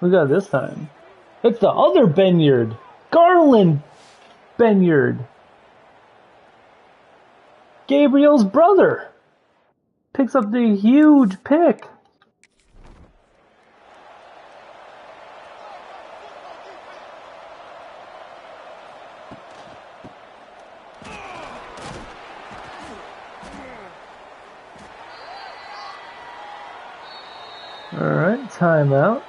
A: We got this time. It's the other Benyard. Garland Benyard. Gabriel's brother. Picks up the huge pick. Alright, timeout.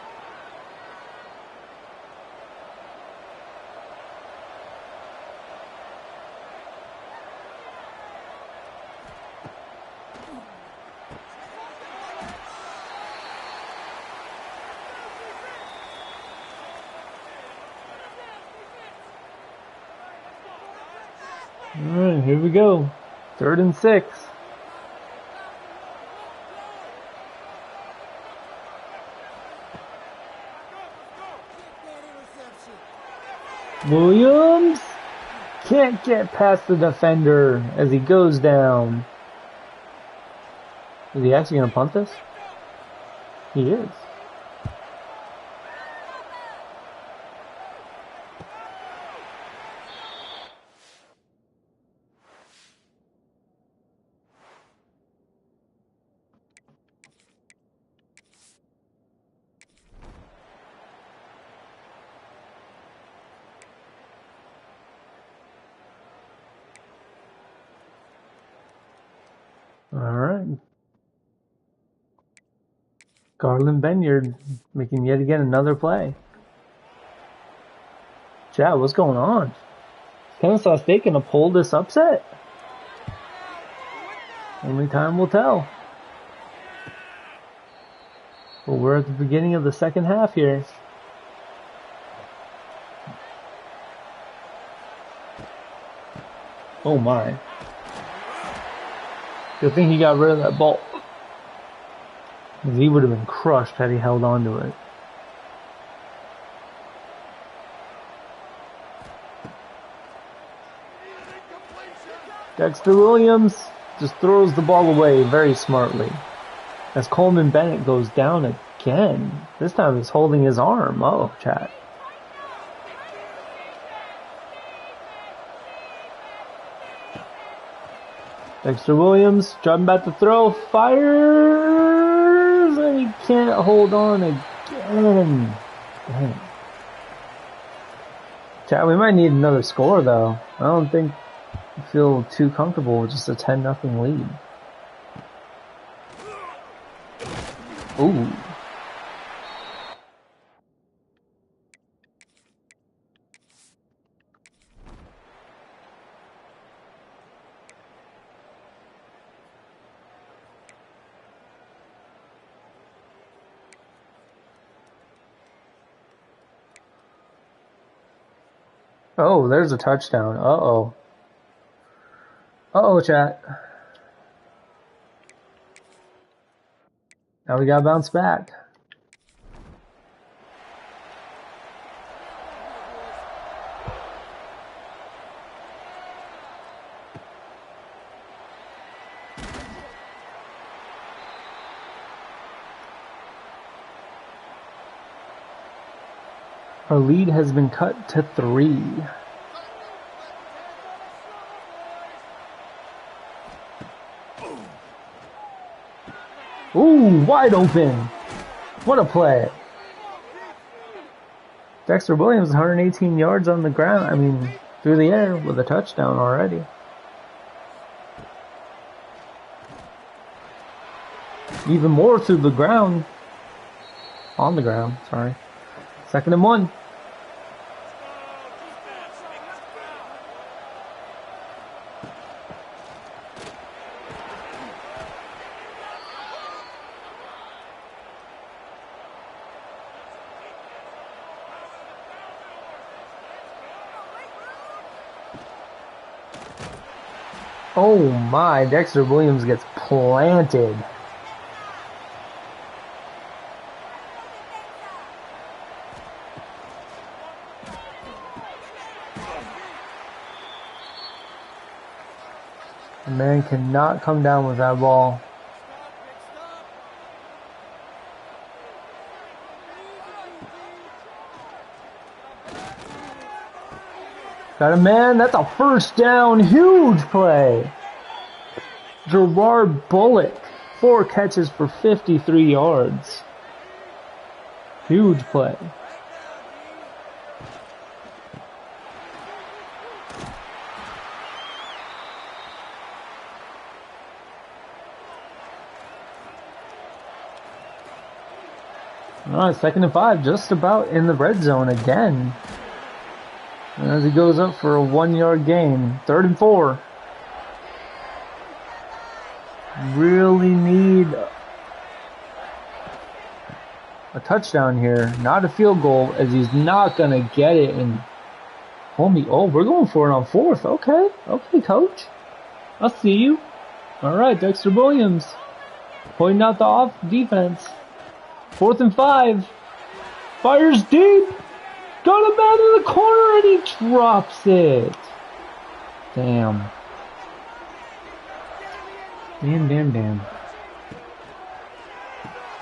A: here we go. 3rd and 6. Williams can't get past the defender as he goes down. Is he actually going to punt this? He is. All right. Garland Benyard making yet again another play. Chad, what's going on? Kennesaw State gonna pull this upset? Only time will tell. But we're at the beginning of the second half here. Oh my. Good thing he got rid of that ball. He would have been crushed had he held on to it. Dexter Williams just throws the ball away very smartly. As Coleman Bennett goes down again. This time he's holding his arm. Oh, chat. Dexter Williams driving back to throw. Fires! And he can't hold on again. Dang. Chat, we might need another score though. I don't think I feel too comfortable with just a 10-0 lead. Ooh. Oh, there's a touchdown. Uh-oh. Uh-oh, chat. Now we gotta bounce back. Our lead has been cut to 3. Ooh, wide open. What a play. Dexter Williams, 118 yards on the ground. I mean, through the air with a touchdown already. Even more through the ground. On the ground, sorry. 2nd and 1. Oh my, Dexter Williams gets planted. The man cannot come down with that ball. Got a man, that's a first down, huge play. Gerard Bullock, 4 catches for 53 yards. Huge play. Alright, 2nd and 5, just about in the red zone again. And as he goes up for a 1-yard gain, 3rd and 4. Really need a touchdown here, not a field goal, as he's not going to get it. And homie, oh, we're going for it on 4th. Okay, okay, coach. I see you. All right, Dexter Williams. Pointing out the off defense. 4th and 5. Fires deep. Got him out of the corner and he drops it. Damn. Damn.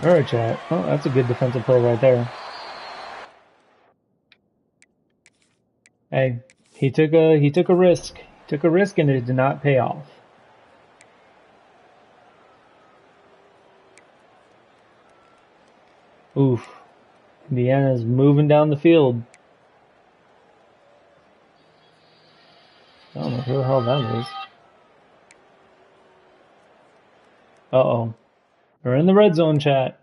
A: Alright, chat. Oh, that's a good defensive play right there. Hey, he took a risk. He took a risk and it did not pay off. Oof. Indiana's moving down the field. I don't know who the hell that is. Uh-oh. We're in the red zone, chat.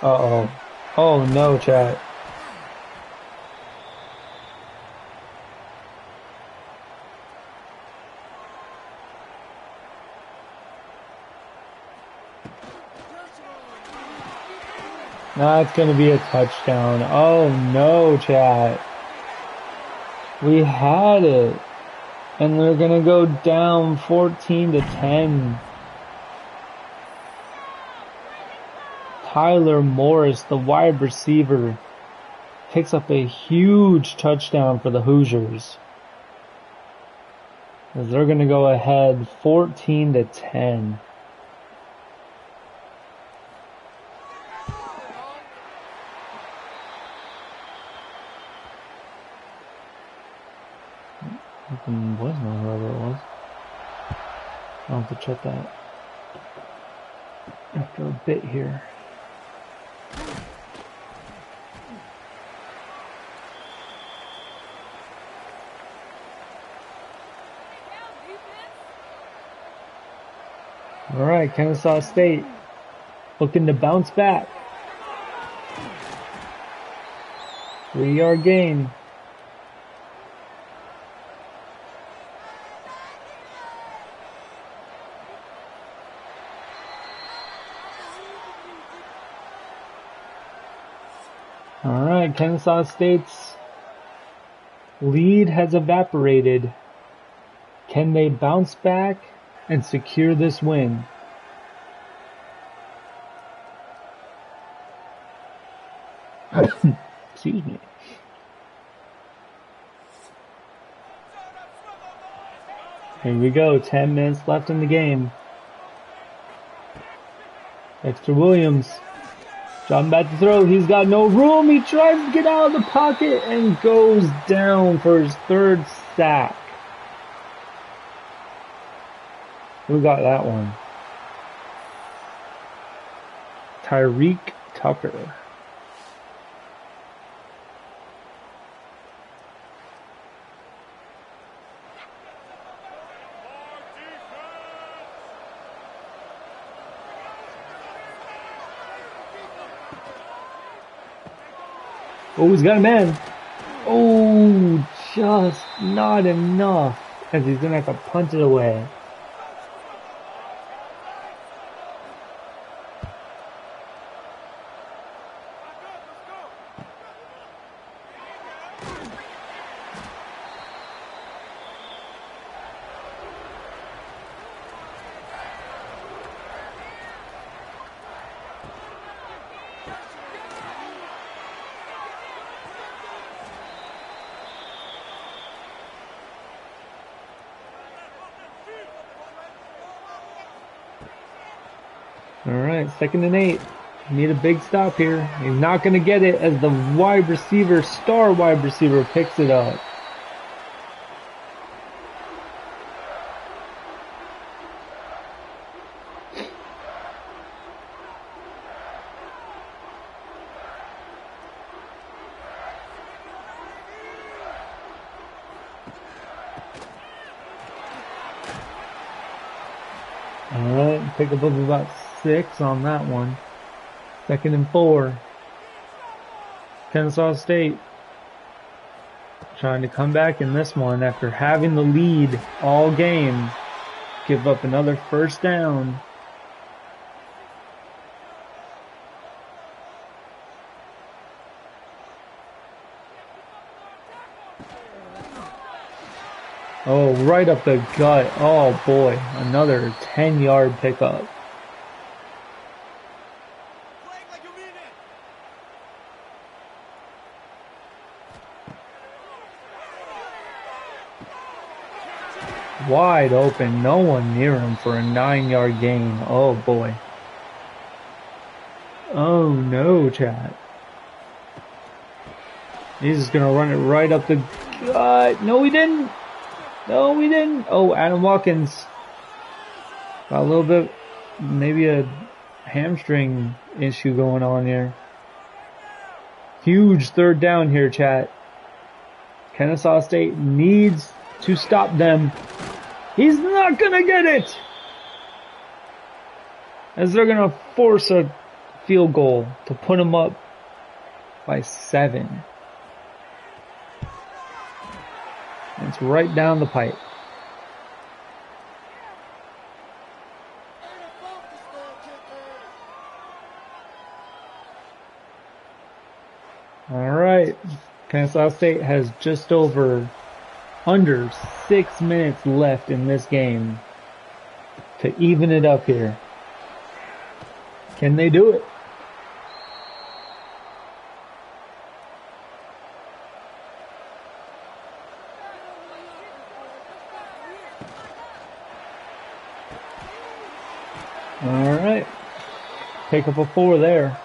A: Uh-oh. Oh no, chat. That's gonna be a touchdown. Oh no, chat. We had it. And they're gonna go down 14-10. Tyler Morris, the wide receiver, picks up a huge touchdown for the Hoosiers. As they're gonna go ahead 14-10. Voicemail, whoever it was. I'll have to check that after a bit here. Alright, Kennesaw State looking to bounce back. 3-yard gain. Alright, Kennesaw State's lead has evaporated. Can they bounce back and secure this win? Excuse me. Here we go, 10 minutes left in the game. Dexter Williams. John back to throw. He's got no room. He tries to get out of the pocket and goes down for his 3rd sack. Who got that one? Tyreek Tucker. Oh, he's got a man. Oh, just not enough. As he's going to have to punt it away. Alright, 2nd and 8. Need a big stop here. He's not going to get it as the wide receiver, star wide receiver, picks it up. Alright, pick up about 6 on that one. 2nd and 4. Kennesaw State trying to come back in this one after having the lead all game. give up another first down. Oh, right up the gut. Oh boy, another 10-yard pickup.
C: Flag like you mean it.
A: Wide open, no one near him for a 9-yard gain. Oh boy. Oh no, chat. He's just gonna run it right up the gut. No, he didn't. No, we didn't. Oh, Adam Watkins got a little bit, maybe a hamstring issue going on here. Huge third down here, chat. Kennesaw State needs to stop them. He's not gonna get it, as they're gonna force a field goal to put him up by 7. It's right down the pipe. All right. Kennesaw State has just under 6 minutes left in this game to even it up here. Can they do it? All right. Pick up a 4 there.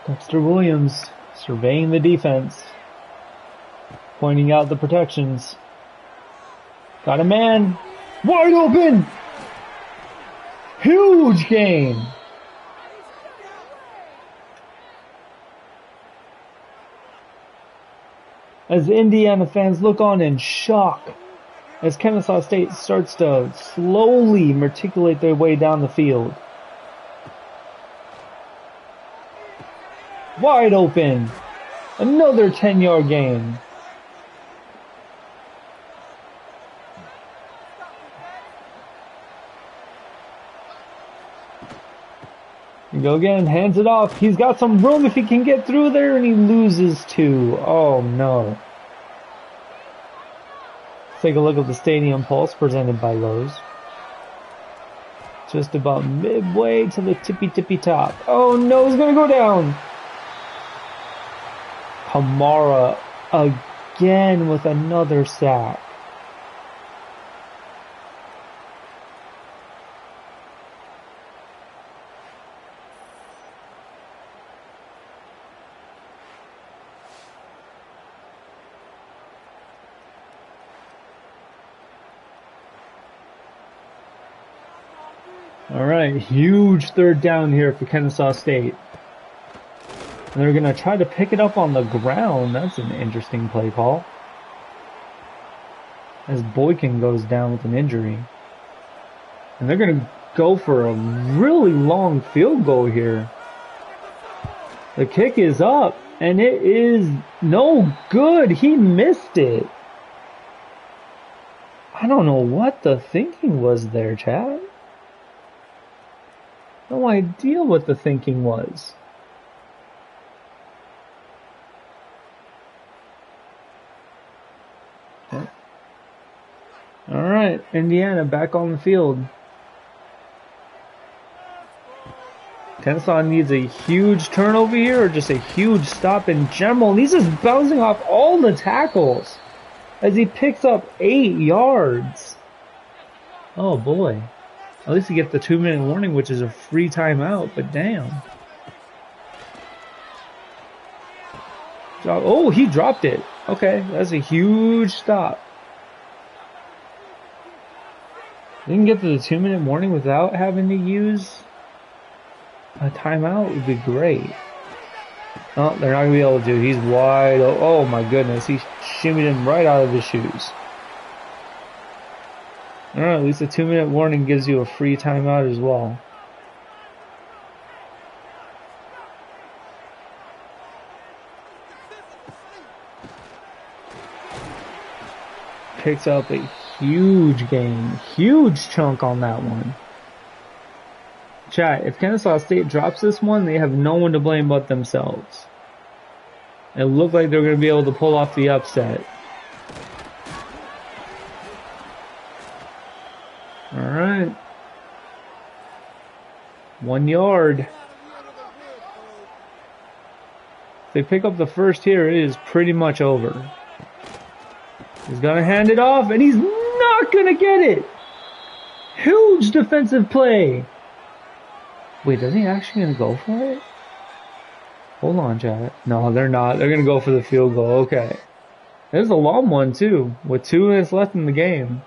A: Dexter Williams surveying the defense, pointing out the protections. Got a man wide open. Huge gain. As Indiana fans look on in shock as Kennesaw State starts to slowly matriculate their way down the field. Wide open. Another 10-yard gain. You go again, hands it off. He's got some room if he can get through there, and he loses 2. Oh no. Take a look at the Stadium Pulse presented by Lowe's. Just about midway to the tippy top. Oh no, he's gonna go down. Kamara again with another sack. All right, huge third down here for Kennesaw State. And they're going to try to pick it up on the ground. That's an interesting play call, as Boykin goes down with an injury. And they're going to go for a really long field goal here. The kick is up, and it is no good. He missed it. I don't know what the thinking was there, chat. No idea what the thinking was. Okay. All right, Indiana back on the field. Kennesaw needs a huge turnover here, or just a huge stop in general. And he's just bouncing off all the tackles as he picks up 8 yards. Oh boy. At least you get the 2-minute warning, which is a free timeout, but damn. Oh, he dropped it. Okay, that's a huge stop. They can get to the 2-minute warning without having to use a timeout would be great. Oh, they're not going to be able to do it. He's wide open. Oh my goodness, he shimmied him right out of his shoes. Alright, at least a 2-minute warning gives you a free timeout as well. picks up a huge gain, huge chunk on that one. Chat, if Kennesaw State drops this one, they have no one to blame but themselves. It looked like they're going to be able to pull off the upset. Alright. 1 yard. If they pick up the first here, it is pretty much over. He's going to hand it off, and he's not going to get it! Huge defensive play! Wait, is he actually going to go for it? Hold on, chat. No, they're not. They're going to go for the field goal. Okay. There's a long one, too, with 2 minutes left in the game.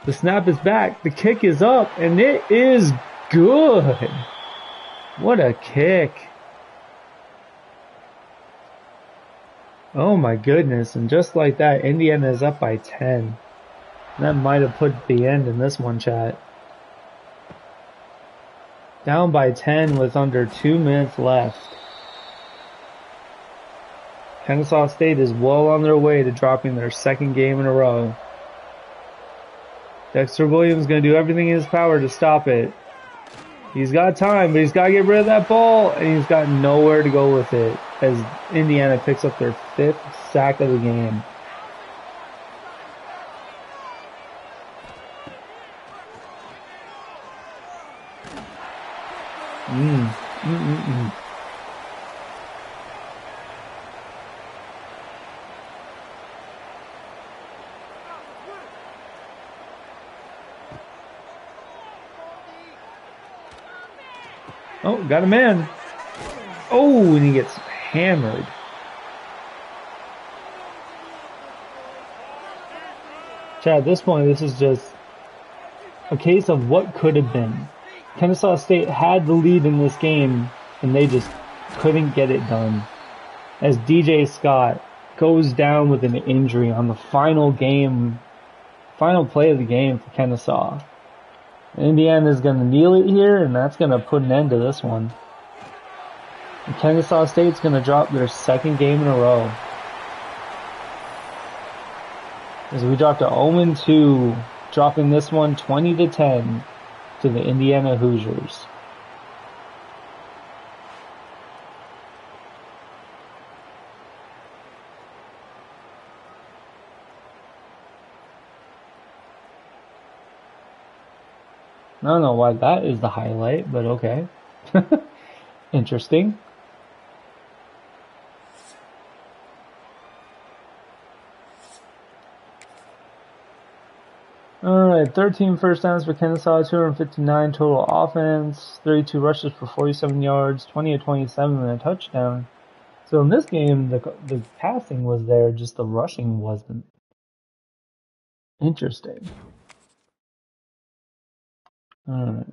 A: The snap is back. The kick is up, and it is good. What a kick. Oh, my goodness. And just like that, Indiana is up by 10. That might have put the end in this one, chat. Down by 10 with under 2 minutes left. Kennesaw State is well on their way to dropping their second game in a row. Dexter Williams is going to do everything in his power to stop it. He's got time, but he's got to get rid of that ball, and he's got nowhere to go with it as Indiana picks up their 5th sack of the game. Oh, got a man. Oh, and he gets hammered. Chad, at this point, this is just a case of what could have been. Kennesaw State had the lead in this game, and they just couldn't get it done. As DJ Scott goes down with an injury on the final play of the game for Kennesaw. Indiana is going to kneel it here, and that's going to put an end to this one. And Kennesaw State's going to drop their second game in a row. As we dropped to 0-2, dropping this one 20-10 to the Indiana Hoosiers. I don't know why that is the highlight, but okay. Interesting. Alright, 13 first downs for Kennesaw, 259 total offense, 32 rushes for 47 yards, 20 of 27 and a touchdown. So in this game, the passing was there, just the rushing wasn't. Interesting. Alright.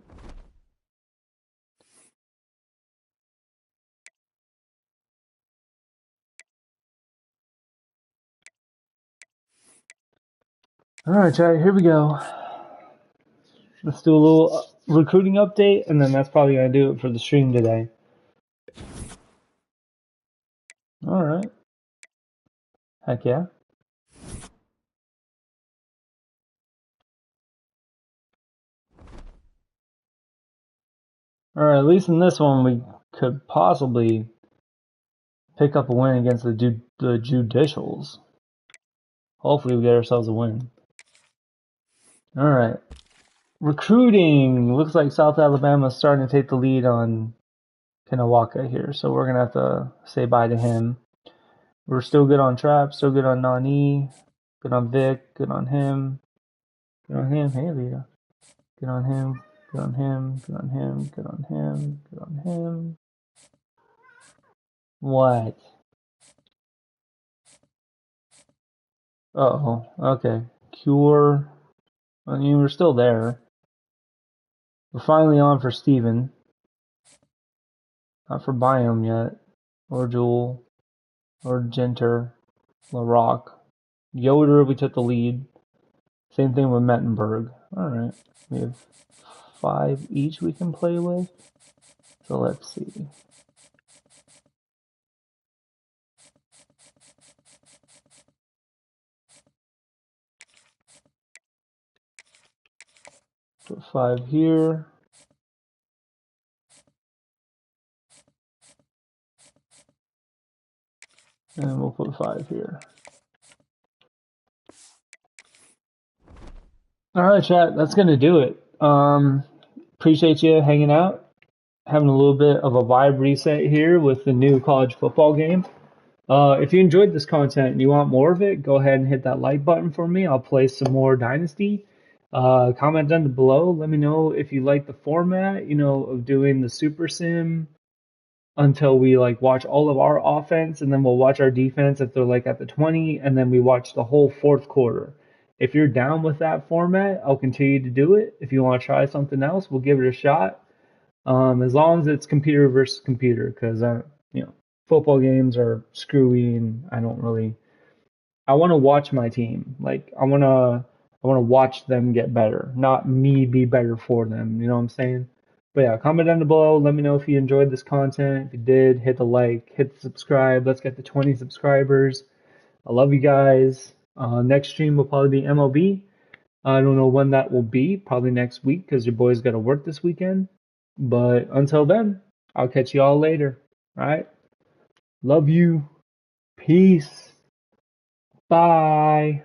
A: Alright, chat, here we go. Let's do a little recruiting update, and then that's probably going to do it for the stream today. Alright. Heck yeah. Alright, at least in this one we could possibly pick up a win against the Judicials. Hopefully we get ourselves a win. Alright. Recruiting. Looks like South Alabama's starting to take the lead on Kennesaw here, so we're going to have to say bye to him. We're still good on Trap, still good on Nani, good on Vic, good on him. Good on him. Hey, Lita. Good on him. Good on him. Good on him. Good on him. Good on him. What? Uh-oh. Okay. Cure. I mean, we're still there. We're finally on for Steven. Not for Biome yet. Or Jewel. Or Genter. LaRock. Yoder, we took the lead. Same thing with Mettenberg. Alright. We have 5 each we can play with. So let's see. Put 5 here. And we'll put 5 here. All right, chat. That's gonna do it. Appreciate you hanging out, having a little bit of a vibe reset here with the new college football game. If you enjoyed this content and you want more of it, go ahead and hit that like button for me. I'll play some more Dynasty. Comment down below. Let me know if you like the format, of doing the Super Sim until we like watch all of our offense, and then we'll watch our defense if they're like at the 20, and then we watch the whole fourth quarter. If you're down with that format, I'll continue to do it. If you want to try something else, we'll give it a shot. As long as it's computer versus computer, because football games are screwy, and I don't really. I want to watch my team. Like I want to watch them get better, not me be better for them. You know what I'm saying? But yeah, comment down below. Let me know if you enjoyed this content. If you did, hit the like, hit the subscribe. Let's get to 20 subscribers. I love you guys. Next stream will probably be MLB. I don't know when that will be. Probably next week because your boy's got to work this weekend. But until then, I'll catch you all later. All right? Love you. Peace. Bye.